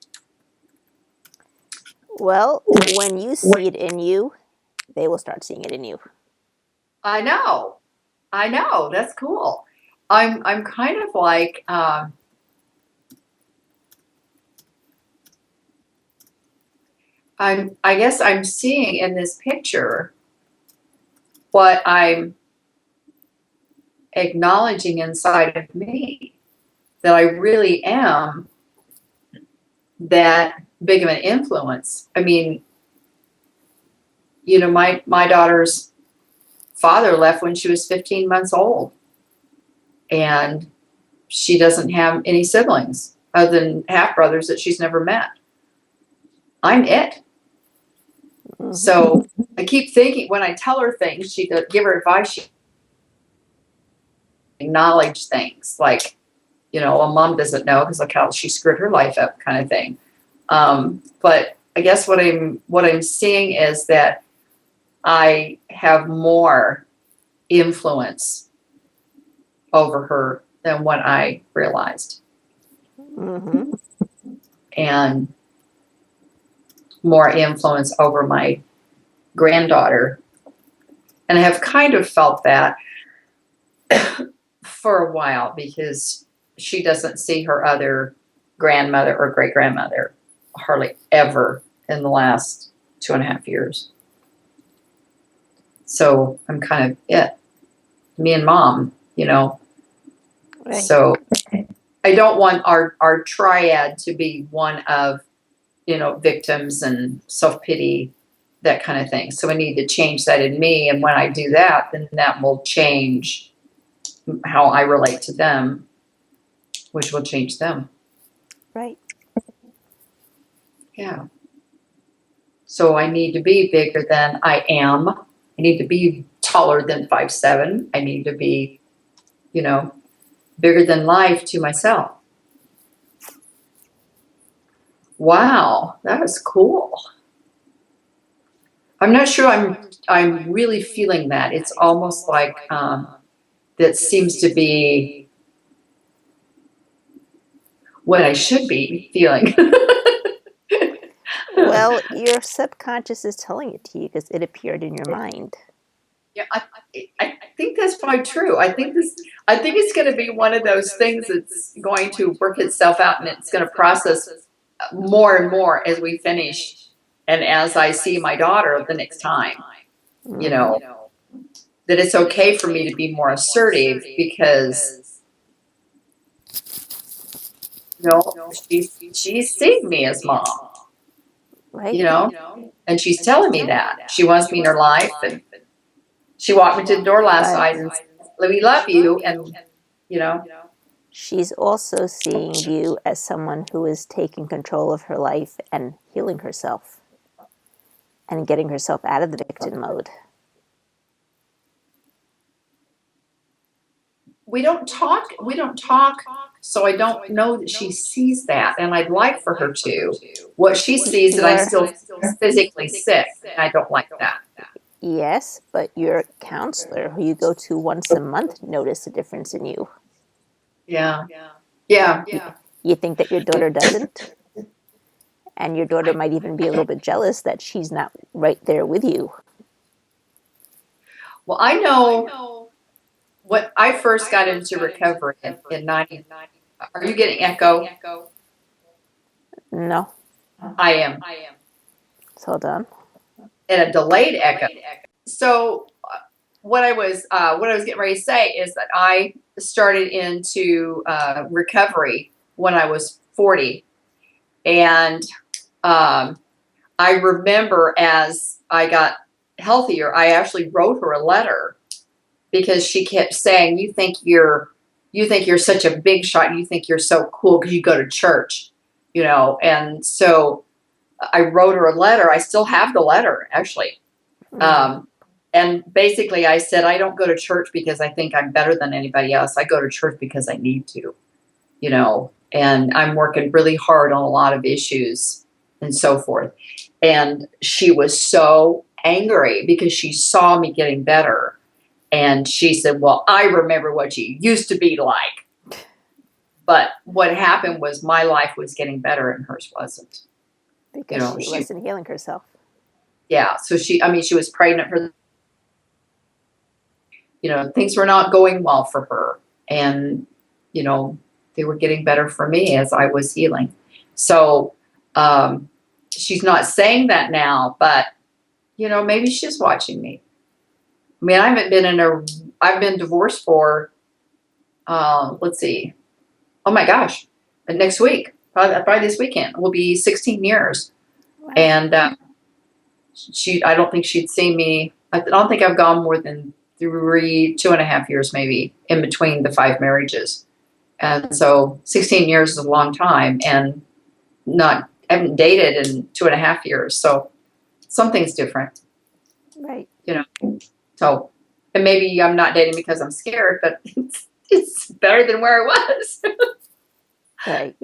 Well, when you see it in you, they will start seeing it in you. I know. That's cool. I'm kind of like I guess I'm seeing in this picture what I'm acknowledging inside of me. that I really am that big of an influence. I mean, my daughter's father left when she was 15 months old, and she doesn't have any siblings other than half brothers that she's never met. I'm it. Mhm. So I keep thinking, when I tell her things, she give her advice, she acknowledge things like, a mom doesn't know because look how she screwed her life up, kind of thing. But I guess what I'm seeing is that I have more influence over her than what I realized, Mm-hmm. and more influence over my granddaughter. And I have kind of felt that for a while because she doesn't see her other grandmother or great grandmother hardly ever in the last 2.5 years. So I'm kind of it, me and mom, Right. So I don't want our triad to be one of, victims and self-pity, that kind of thing. So I need to change that in me. And when I do that, then that will change how I relate to them, which will change them. Right. Yeah. So I need to be bigger than I am. I need to be taller than 5'7". I need to be, bigger than life to myself. Wow, that was cool. I'm not sure I'm really feeling that. It's almost like that seems to be what I should be feeling. Well, your subconscious is telling it to you because it appeared in your mind. Yeah, I think that's probably true. I think it's going to be one of those things that's going to work itself out, and it's going to process more and more as we finish, and as I see my daughter the next time. Mm-hmm. That it's okay for me to be more assertive because she's seeing me as mom, Right. and she's telling me that she wants me in her life, and she walked me to the door last But night and said, "We love you," and you know, she's also seeing you as someone who is taking control of her life and healing herself and getting herself out of the victim mode. we don't talk. So I don't know that she sees that, and I'd like for her to. What she sees that I'm Your still physically sick, and I don't like that. Yes, but your counselor, who you go to once a month, noticed a difference in you. Yeah, yeah. You think that your daughter doesn't? And your daughter might even be a little bit jealous that she's not right there with you. Well, I know when I first got into recovery in 90. Are you getting echo? No. I am. So hold on. And a delayed echo. So what I was getting ready to say is that I started into recovery when I was 40, and I remember as I got healthier, I actually wrote her a letter because she kept saying, "You think you're such a big shot. You think you're so cool because you go to church, And so I wrote her a letter. I still have the letter, actually. And basically I said, I don't go to church because I think I'm better than anybody else. I go to church because I need to, and I'm working really hard on a lot of issues and so forth. And she was so angry because she saw me getting better. And she said, well, I remember what you used to be like. But what happened was my life was getting better and hers wasn't. Because she wasn't healing herself. Yeah. So she was pregnant for, things were not going well for her. And, they were getting better for me as I was healing. So she's not saying that now, but, maybe she's watching me. I mean, I've been divorced for, let's see, oh my gosh, next week, probably this weekend, will be 16 years. Wow. And I don't think she'd seen me. I don't think I've gone more than 2.5 years maybe in between the 5 marriages. And so 16 years is a long time, and I haven't dated in 2.5 years. So something's different, Right. So, and maybe I'm not dating because I'm scared, but it's better than where I was, Right.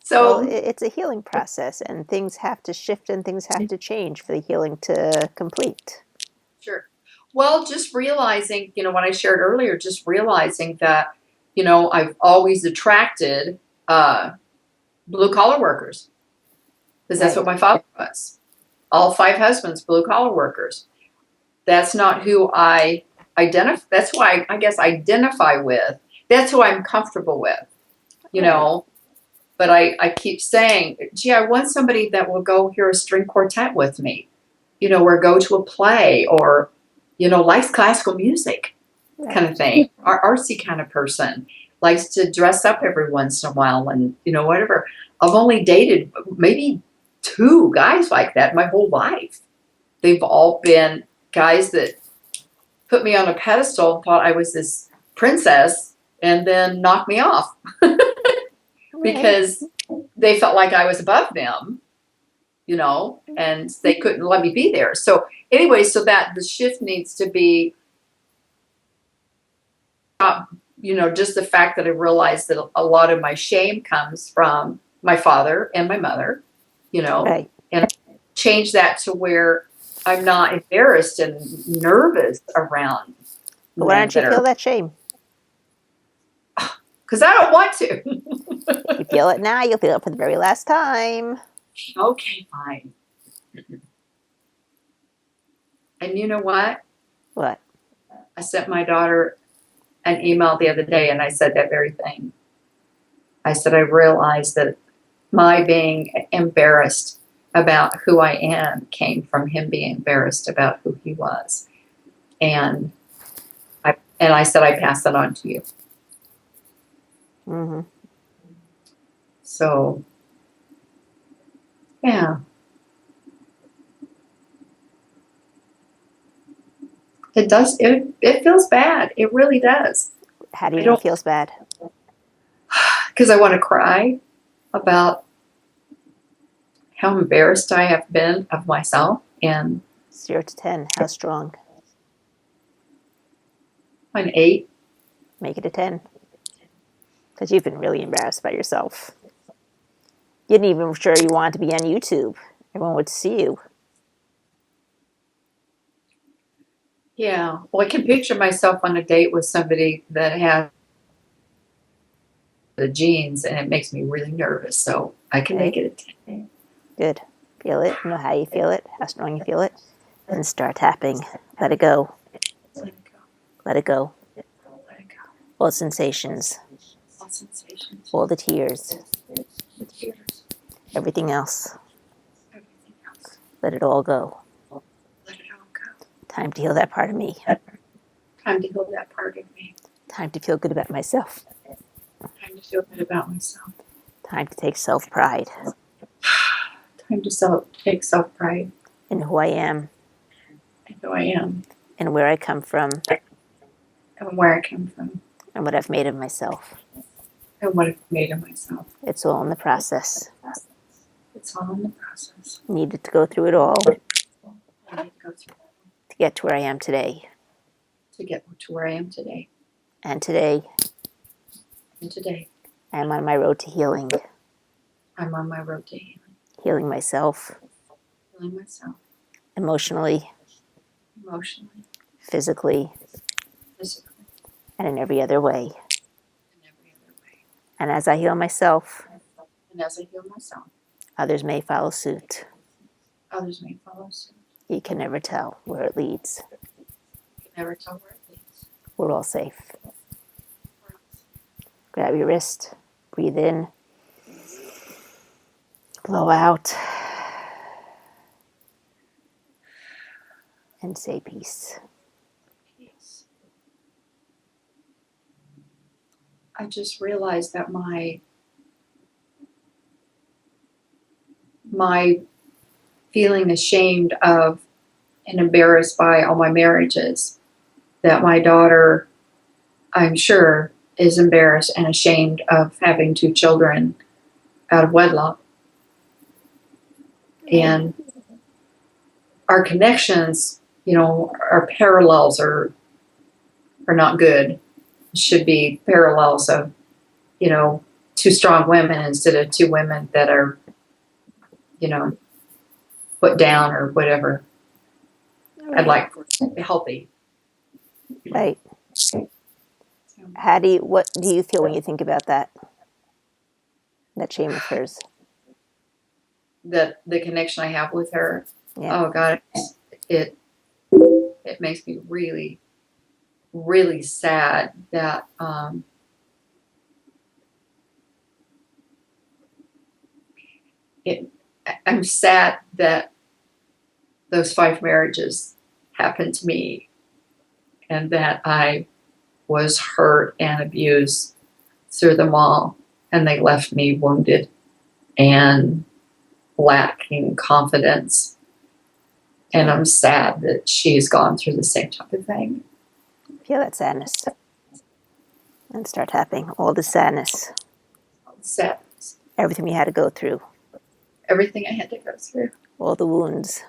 So, Well, it's a healing process, and things have to shift and things have to change for the healing to complete. sure. Well, just realizing, what I shared earlier, just realizing that, I've always attracted blue collar workers, because that's what my father was. All 5 husbands, blue collar workers. That's not who I identify. That's who I guess identify with. That's who I'm comfortable with, But I keep saying, gee, I want somebody that will go hear a string quartet with me, or go to a play, or, likes classical music kind of thing, or artsy kind of person, likes to dress up every once in a while and, whatever. I've only dated maybe 2 guys like that my whole life. They've all been guys that put me on a pedestal and thought I was this princess and then knocked me off because they felt like I was above them, and they couldn't let me be there. So anyway, so that the shift needs to be, just the fact that I realized that a lot of my shame comes from my father and my mother, and change that to where I'm not embarrassed and nervous around. But why don't you feel that shame? Because I don't want to. You feel it now, you'll feel it for the very last time. Okay, fine. And you know what? What? I sent my daughter an email the other day, and I said that very thing. I said, I realized that my being embarrassed about who I am came from him being embarrassed about who he was. And I said, I pass that on to you. Mm-hmm. So, yeah. It does. It feels bad. It really does. How do you know it feels bad? Because I want to cry about how embarrassed I have been of myself. And 0 to 10, how strong? an 8. Make it a 10. Because you've been really embarrassed by yourself. You didn't even sure you wanted to be on YouTube. Everyone would see you. Yeah. Well, I can picture myself on a date with somebody that has the genes, and it makes me really nervous. So I can make it a 10. Good. Feel it. Know how you feel it, how strong you feel it. And start tapping. Let it go. Let it go. Let it go. Let it go. All sensations. All sensations. All the tears. The tears. Everything else. Everything else. Let it all go. Let it all go. Time to heal that part of me. Time to heal that part of me. Time to feel good about myself. Time to feel good about myself. Time to take self-pride. Time to take self-pride. In who I am. In who I am. And where I come from. And where I come from. And what I've made of myself. And what I've made of myself. It's all in the process. It's all in the process. Needed to go through it all. I need to go through it. To get to where I am today. To get to where I am today. And today. And today. I'm on my road to healing. I'm on my road to healing. Healing myself. Healing myself. Emotionally. Emotionally. Physically. Physically. And in every other way. In every other way. And as I heal myself. And as I heal myself. Others may follow suit. Others may follow suit. You can never tell where it leads. You can never tell where it leads. We're all safe. Grab your wrist. Breathe in. Blow out. And say peace. Peace. I just realized that my feeling ashamed of and embarrassed by all my marriages, that my daughter, I'm sure, is embarrassed and ashamed of having 2 children out of wedlock. And our connections, our parallels are not good. It should be parallels of, 2 strong women instead of 2 women that are, put down or whatever. Right. I'd like for it to be healthy. Right. So, What do you feel when you think about that shame of hers? the connection I have with her, Yeah. oh God, it makes me really, really sad that I'm sad that those 5 marriages happened to me and that I was hurt and abused through them all, and they left me wounded and lacking confidence. And I'm sad that she's gone through the same type of thing. Feel that sadness and start tapping all the sadness, Sadness. everything we had to go through, Everything I had to go through. all the wounds,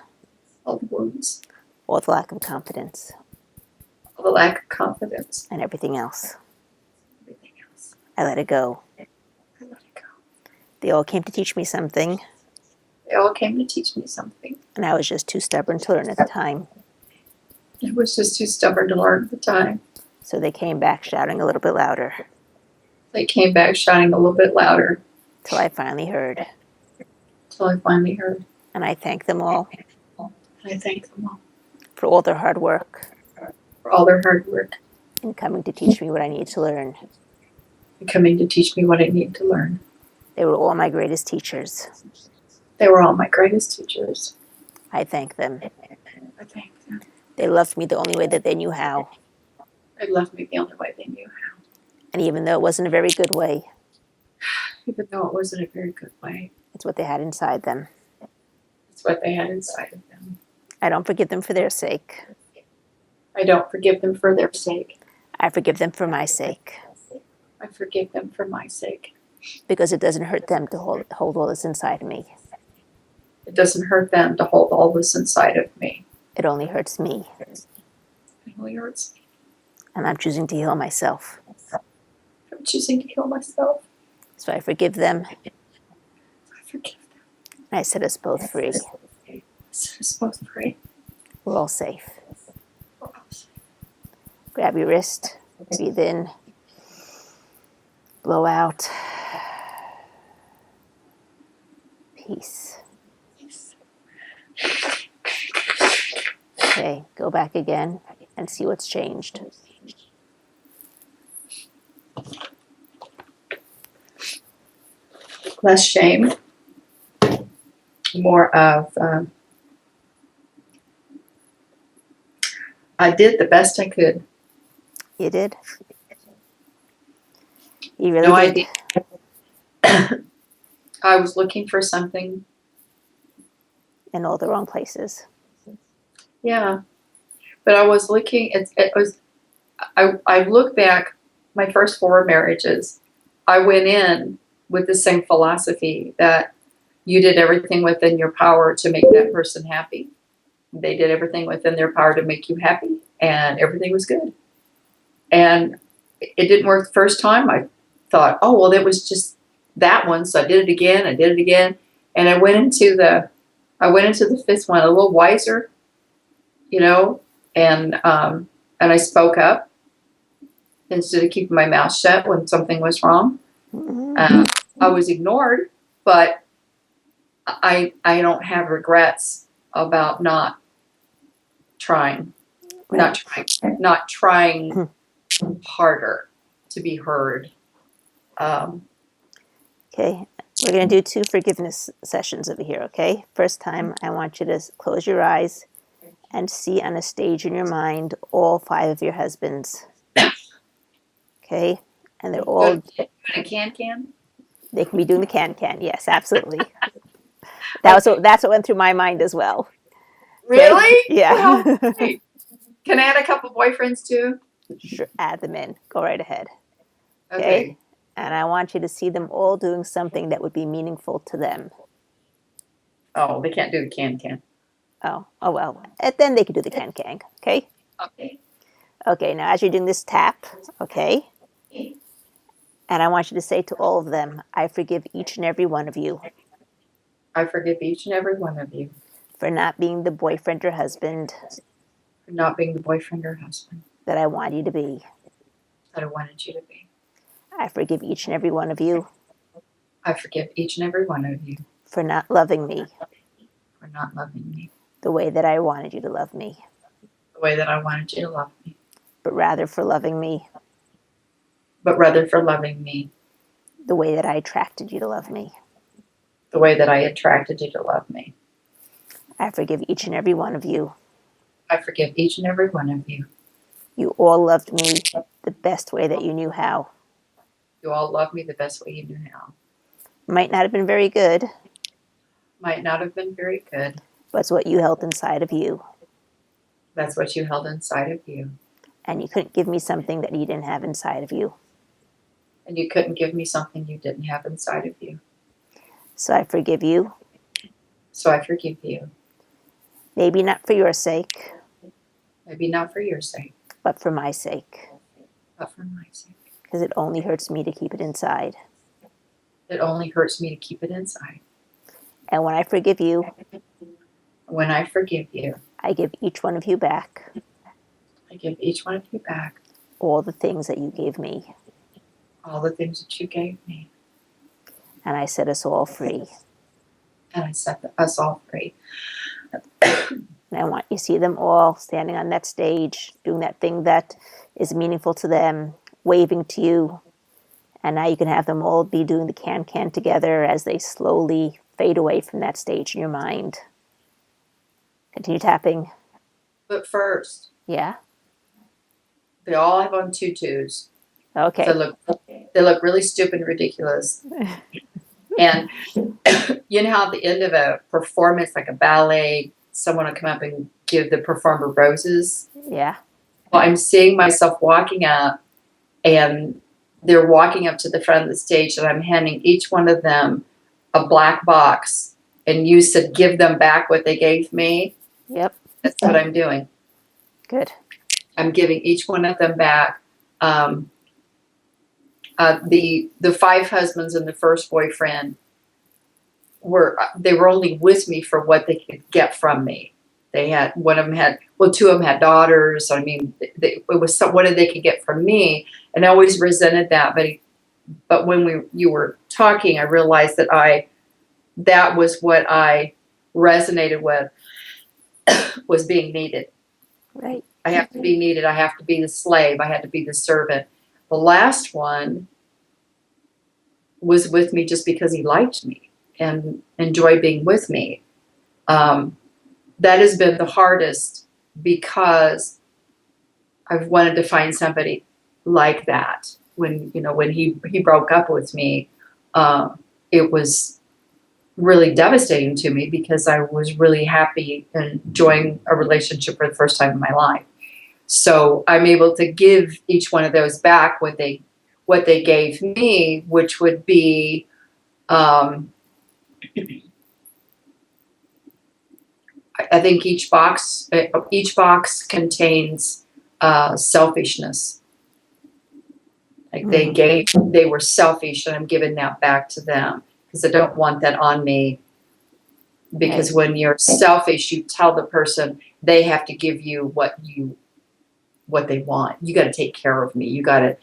All the wounds. all the lack of confidence, All the lack of confidence. and everything else. Everything else. I let it go. I let it go. They all came to teach me something, They all came to teach me something. and I was just too stubborn to learn at the time. I was just too stubborn to learn at the time. So they came back shouting a little bit louder They came back shouting a little bit louder till I finally heard. till I finally heard. And I thank them all And I thank them all for all their hard work for all their hard work in coming to teach me what I need to learn. and coming to teach me what I need to learn. They were all my greatest teachers. They were all my greatest teachers. I thank them. I thank them. They loved me the only way that they knew how. They loved me the only way they knew how. And even though it wasn't a very good way, Even though it wasn't a very good way. it's what they had inside them. It's what they had inside of them. I don't forgive them for their sake. I don't forgive them for their sake. I forgive them for my sake. I forgive them for my sake. Because it doesn't hurt them to hold all this inside of me. It doesn't hurt them to hold all this inside of me. It only hurts me. It only hurts me. And I'm choosing to heal myself. I'm choosing to heal myself. So I forgive them. I forgive them. And I set us both free. I set us both free. We're all safe. We're all safe. Grab your wrist. Breathe in. Blow out. Peace. Yes. Okay, go back again and see what's changed. Less shame. More of, I did the best I could. You did? You really No did? idea. I was looking for something. In all the wrong places. Yeah. But I was looking, I look back, my first 4 marriages, I went in with the same philosophy that you did everything within your power to make that person happy. They did everything within their power to make you happy, and everything was good. And it didn't work the first time. I thought, oh, well, that was just that one. So I did it again. And I went into the 5th one a little wiser, and I spoke up instead of keeping my mouth shut when something was wrong. Mm-hmm. I was ignored, but I don't have regrets about not trying harder to be heard. Okay, we're going to do 2 forgiveness sessions over here, okay? First time, I want you to close your eyes and see on a stage in your mind all 5 of your husbands. Okay? and they're Doing all, a can? they can be doing the can. Yes, absolutely. Okay. That's what went through my mind as well. Okay. Really? Oh, how Yeah. great. Can I add a couple boyfriends too? Sure, add them in. Go right ahead. Okay. Okay. And I want you to see them all doing something that would be meaningful to them. Oh, they can't do the can. Oh well. And then they can do the can. Okay. Okay. Okay. Now, as you're doing this tap, okay, and I want you to say to all of them, I forgive each and every one of you I forgive each and every one of you for not being the boyfriend or husband for not being the boyfriend or husband that I want you to be. that I wanted you to be. I forgive each and every one of you I forgive each and every one of you for not loving me for not loving me the way that I wanted you to love me, the way that I wanted you to love me, but rather for loving me but rather for loving me the way that I attracted you to love me. the way that I attracted you to love me. I forgive each and every one of you. I forgive each and every one of you. You all loved me the best way that you knew how. You all love me the best way you knew how. Might not have been very good, Might not have been very good. but it's what you held inside of you. That's what you held inside of you. And you couldn't give me something that you didn't have inside of you. And you couldn't give me something you didn't have inside of you. So I forgive you. So I forgive you. Maybe not for your sake, Maybe not for your sake, but for my sake. but for my sake. Because it only hurts me to keep it inside. It only hurts me to keep it inside. And when I forgive you, When I forgive you, I give each one of you back I give each one of you back all the things that you gave me. all the things that you gave me. And I set us all free. And I set us all free. And I want you to see them all standing on that stage, doing that thing that is meaningful to them, waving to you. And now you can have them all be doing the can together as they slowly fade away from that stage in your mind. Continue tapping. But first, Yeah? they all have on tutus. Okay. They look really stupid and ridiculous. And you know how at the end of a performance, like a ballet, someone will come up and give the performer roses? Yeah. Well, I'm seeing myself walking up, and they're walking up to the front of the stage, and I'm handing each one of them a black box. And you said, give them back what they gave me. Yep. That's what I'm doing. Good. I'm giving each one of them back. The five husbands and the first boyfriend were only with me for what they could get from me. They had two of them had daughters. I mean, it was what they could get from me, and I always resented that. But when you were talking, I realized that was what I resonated with was being needed. Right. I have to be needed. I have to be the slave. I had to be the servant. The last one was with me just because he liked me and enjoyed being with me. That has been the hardest because I've wanted to find somebody like that. When he broke up with me, it was really devastating to me because I was really happy and enjoying a relationship for the first time in my life. So I'm able to give each one of those back what they gave me, which would be I think each box contains selfishness. Like they were selfish, and I'm giving that back to them because I don't want that on me. Because when you're selfish, you tell the person they have to give you what they want. You got to take care of me. You have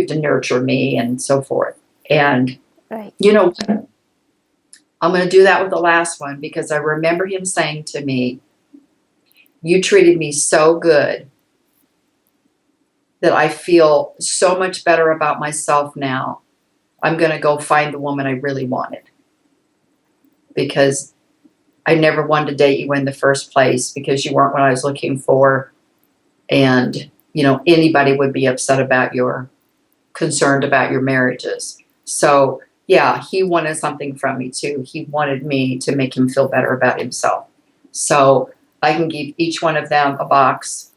to nurture me and so forth. And Right. I'm going to do that with the last one because I remember him saying to me, you treated me so good that I feel so much better about myself now. I'm going to go find the woman I really wanted because I never wanted to date you in the first place because you weren't what I was looking for. And, anybody would be upset about your concerned about your marriages. So yeah, he wanted something from me too. He wanted me to make him feel better about himself. So I can give each one of them a box,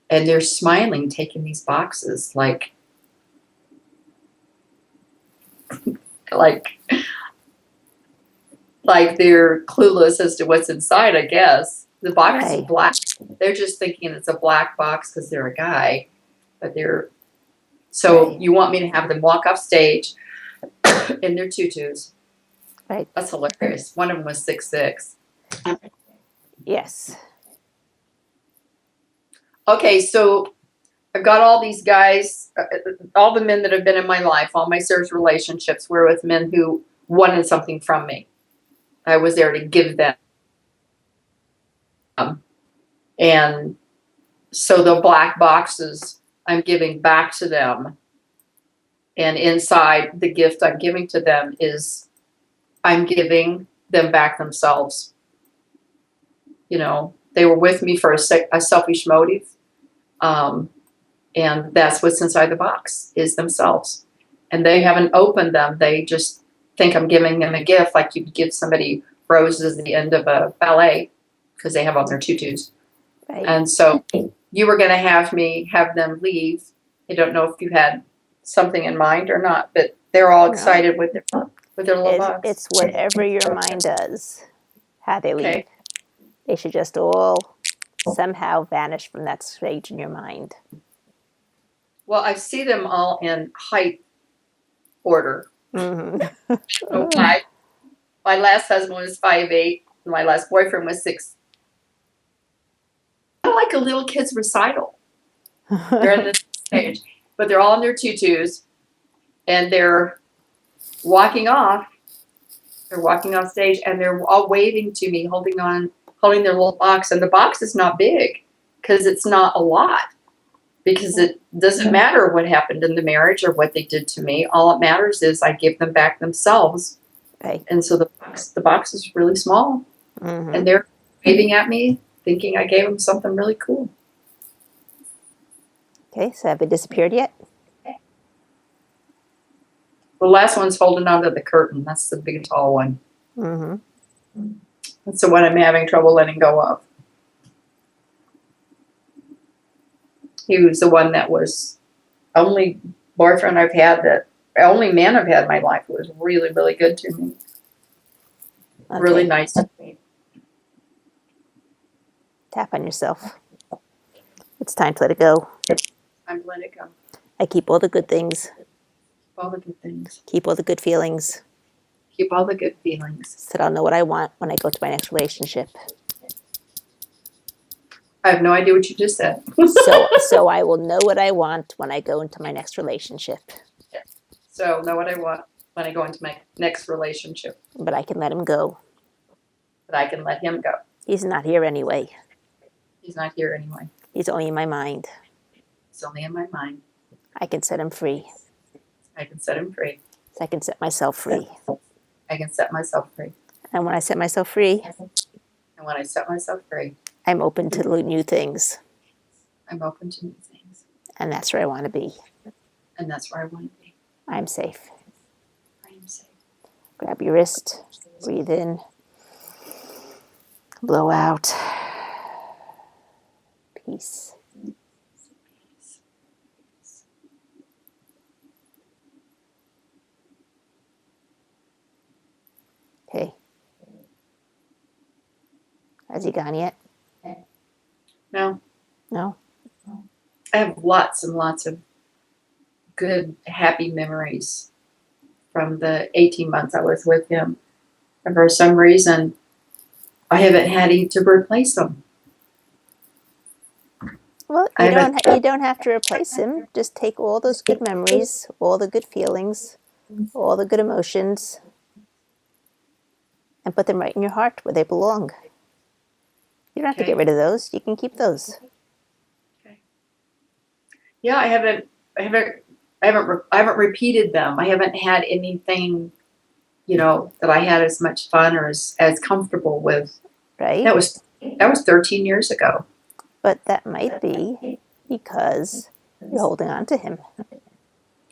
and they're smiling, taking these boxes like like they're clueless as to what's inside, I guess. The box is black. They're just thinking it's a black box because they're a guy, but they're so you want me to have them walk off stage in their tutus. Right. That's hilarious. One of them was 6'6". Yes. Okay, so I've got all these guys, all the men that have been in my life, all my serious relationships were with men who wanted something from me. I was there to give them. And so the black boxes I'm giving back to them. And inside the gift I'm giving to them is I'm giving them back themselves. You know, they were with me for a selfish motive. And that's what's inside the box is themselves. And they haven't opened them. They just think I'm giving them a gift like you'd give somebody roses at the end of a ballet because they have on their tutus. Right. And so you were going to have me have them leave. I don't know if you had something in mind or not, but they're all excited with their little box. It's whatever your mind does, how they leave. Okay. They should just all somehow vanish from that stage in your mind. Well, I see them all in height order. Mm-hmm. Okay. My last husband was 5'8". My last boyfriend was 6. I like a little kid's recital. They're in this stage, but they're all in their tutus, and they're walking off. They're walking off stage, and they're all waving to me, holding their little box. And the box is not big because it's not a lot. Because it doesn't matter what happened in the marriage or what they did to me. All it matters is I give them back themselves. Right. And so the box is really small. Mm-hmm. And they're waving at me, thinking I gave them something really cool. Okay, so have they disappeared yet? The last one's holding onto the curtain. That's the big, tall one. Mm-hmm. That's the one I'm having trouble letting go of. He was the one that was only boyfriend I've had only man I've had in my life who was really, really good to me. Okay. Really nice to me. Tap on yourself. It's time to let it go. Time to let it go. I keep all the good things. All the good things. Keep all the good feelings. Keep all the good feelings. So I'll know what I want when I go to my next relationship. I have no idea what you just said. So I will know what I want when I go into my next relationship. So know what I want when I go into my next relationship. But I can let him go. But I can let him go. He's not here anyway. He's not here anyway. He's only in my mind. He's only in my mind. I can set him free. I can set him free. So I can set myself free. I can set myself free. And when I set myself free, And when I set myself free, I'm open to new things. I'm open to new things. And that's where I want to be. And that's where I want to be. I'm safe. I am safe. Grab your wrist. Breathe in. Blow out. Peace. Okay. Has he gone yet? No. No? I have lots and lots of good, happy memories from the 18 months I was with him. And for some reason, I haven't had to replace them. Well, you don't have to replace him. Just take all those good memories, all the good feelings, all the good emotions, and put them right in your heart where they belong. You don't have to get rid of those. You can keep those. Okay. Yeah, I haven't repeated them. I haven't had anything, that I had as much fun or as comfortable with. Right. That was 13 years ago. But that might be because you're holding on to him.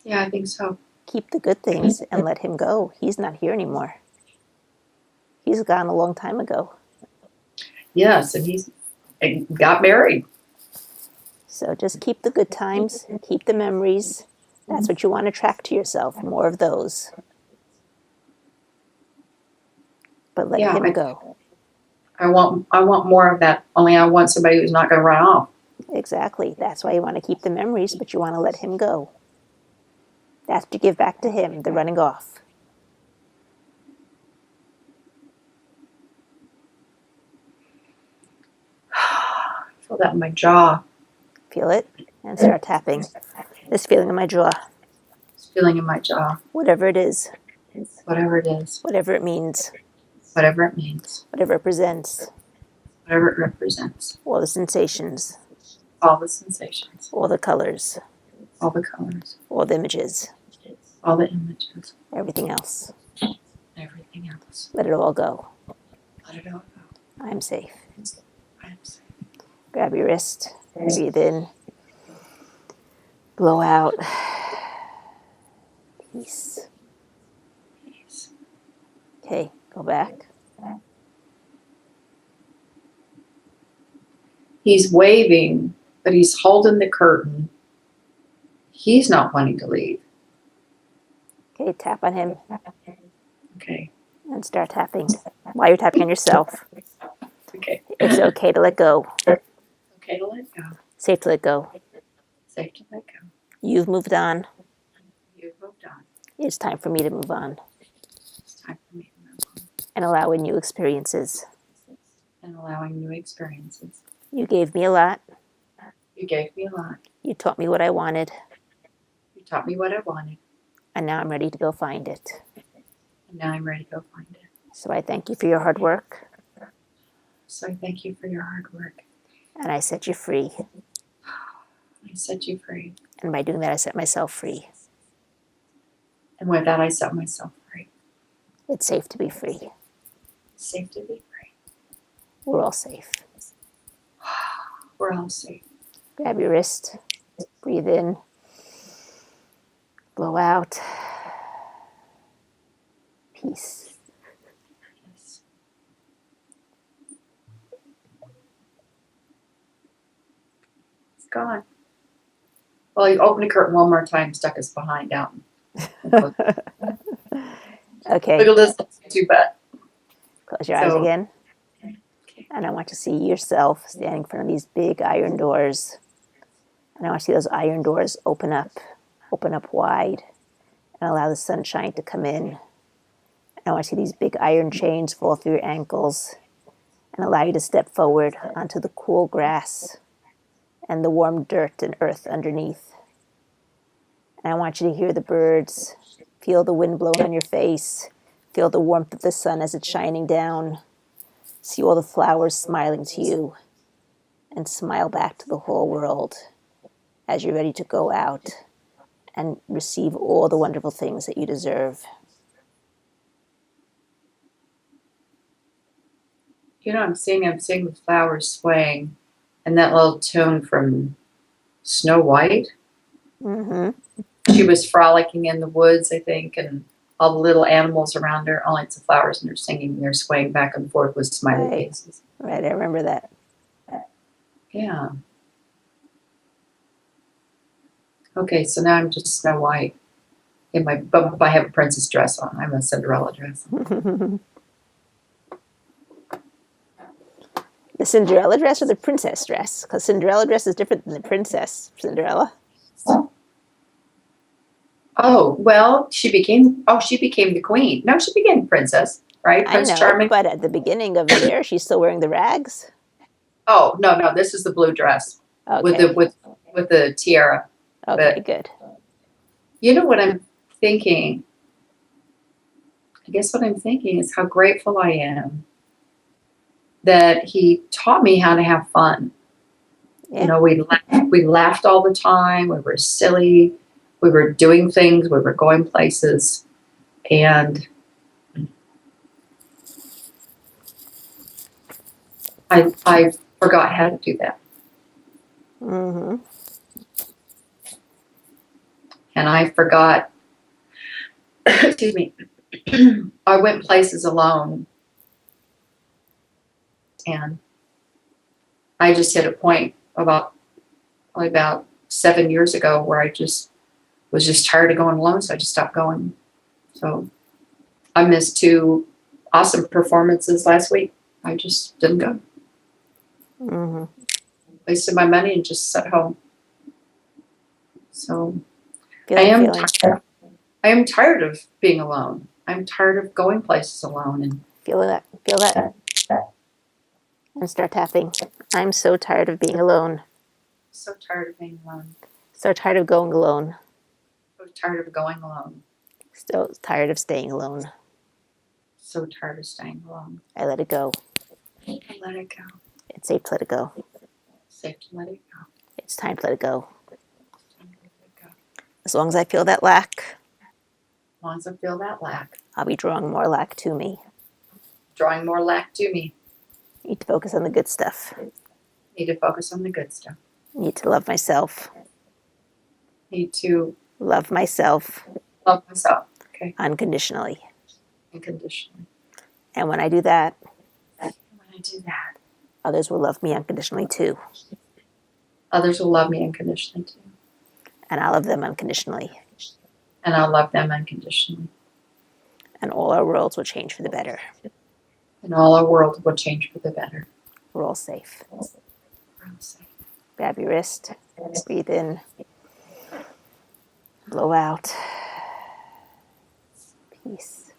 Yeah, I think so. Keep the good things and let him go. He's not here anymore. He's gone a long time ago. Yes, and he's got married. So just keep the good times, keep the memories. That's what you want to attract to yourself, more of those. But let Yeah, him go. I want more of that. Only I want somebody who's not going to run off. Exactly. That's why you want to keep the memories, but you want to let him go. That's what you give back to him, the running off. I feel that in my jaw. Feel it and start tapping. This feeling in my jaw, This feeling in my jaw. whatever it is, Whatever it is. whatever it means, Whatever it means. whatever it represents, Whatever it represents. all the sensations, All the sensations. all the colors, All the colors. all the images, All the images. everything else. Everything else. Let it all go. Let it all go. I'm safe. I'm safe. Grab your wrist, breathe in, blow out. Peace. Peace. Okay, go back. He's waving, but he's holding the curtain. He's not wanting to leave. Okay, tap on him Okay. and start tapping. While you're tapping on yourself, Okay. it's okay to let go. Okay to let go. Safe to let go. Safe to let go. You've moved on. You've moved on. It's time for me to move on It's time for me to move on. and allow in new experiences. And allowing new experiences. You gave me a lot. You gave me a lot. You taught me what I wanted. You taught me what I wanted. And now I'm ready to go find it. And now I'm ready to go find it. So I thank you for your hard work. So I thank you for your hard work. And I set you free. I set you free. And by doing that, I set myself free. And with that, I set myself free. It's safe to be free. It's safe to be free. We're all safe. We're all safe. Grab your wrist. Breathe in. Blow out. Peace. Yes. It's gone. Well, you open the curtain one more time, stuck us behind out. Okay. Look at this. Too bad. Close your eyes again. Okay. And I want to see yourself standing in front of these big iron doors. And I want to see those iron doors open up wide, and allow the sunshine to come in. And I want to see these big iron chains fall through your ankles and allow you to step forward onto the cool grass and the warm dirt and earth underneath. And I want you to hear the birds, feel the wind blowing on your face, feel the warmth of the sun as it's shining down, see all the flowers smiling to you, and smile back to the whole world as you're ready to go out and receive all the wonderful things that you deserve. You know, I'm seeing the flowers swaying, and that little tune from Snow White. Mm-hmm. She was frolicking in the woods, I think, and all the little animals around her, all it's the flowers, and they're singing, and they're swaying back and forth with smiley faces. Right, I remember that. Yeah. Okay, so now I'm just Snow White. But I have a princess dress on. I'm a Cinderella dress on. The Cinderella dress or the princess dress? Because Cinderella dress is different than the princess Cinderella. Oh, well, she became the queen. No, she became the princess, right? I Prince know, Charming. but at the beginning of there, she's still wearing the rags. Oh, no, this is the blue dress with Okay. the tiara. Okay, But good. you know what I'm thinking? I guess what I'm thinking is how grateful I am that he taught me how to have fun. Yeah. You know, we laughed all the time. We were silly. We were doing things. We were going places. And I forgot how to do that. Mm-hmm. and I forgot, excuse me, I went places alone, and I just hit a point probably about 7 years ago where I just was just tired of going alone, so I just stopped going. So I missed 2 awesome performances last week. I just didn't go. Mm-hmm. Wasted my money and just sat home. So Feel I that am feeling. tired. I am tired of being alone. I'm tired of going places alone. And Feel that. Feel that. And start tapping. I'm so tired of being alone. so tired of being alone. So tired of going alone. So tired of going alone. So tired of staying alone. So tired of staying alone. I let it go. I let it go. It's safe to let it go. Safe to let it go. It's time to let it go. Time to let it go. As long as I feel that lack, As long as I feel that lack, I'll be drawing more lack to me. drawing more lack to me. Need to focus on the good stuff. Need to focus on the good stuff. Need to love myself. Need to Love myself love myself. Okay. unconditionally. Unconditionally. And when I do that, And when I do that, others will love me unconditionally too. others will love me unconditionally too. And I'll love them unconditionally. And I'll love them unconditionally. And all our worlds will change for the better. And all our world will change for the better. We're all safe. We're all safe. Grab your wrist. Breathe in. Blow out. Peace.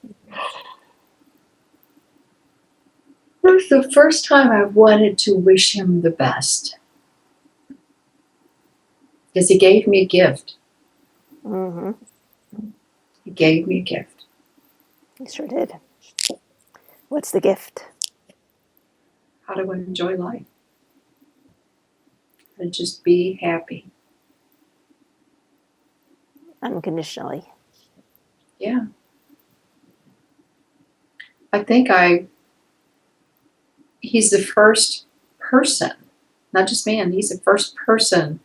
It was the first time I wanted to wish him the best. Because he gave me a gift. Mm-hmm. He gave me a gift. You sure did. What's the gift? How to enjoy life. And just be happy. Unconditionally. Yeah. I think he's the first person, not just man, he's the first person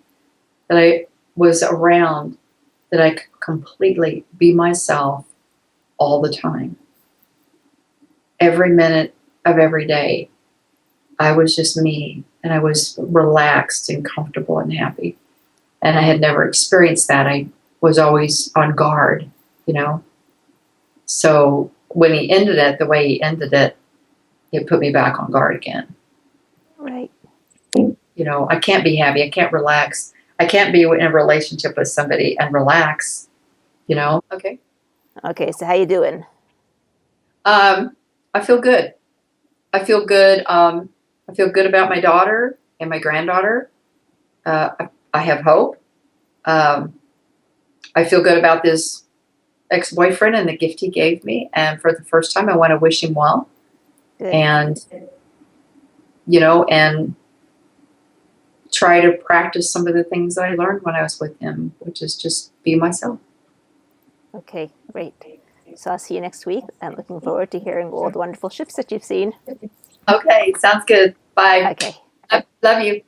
that I was around that I could completely be myself all the time. Every minute of every day, I was just me, and I was relaxed and comfortable and happy. And I had never experienced that. I was always on guard, you know. So when he ended it the way he ended it, it put me back on guard again. Right. You know, I can't be happy. I can't relax. I can't be in a relationship with somebody and relax, you know. Okay. Okay, so how you doing? I feel good. I feel good. I feel good about my daughter and my granddaughter. I have hope. I feel good about this ex-boyfriend and the gift he gave me. And for the first time, I want to wish him well. Good. And, you know, and try to practice some of the things that I learned when I was with him, which is just be myself. Okay, great. So I'll see you next week. I'm looking forward to hearing all the wonderful shifts that you've seen. Okay, sounds good. Bye. Okay. Love you.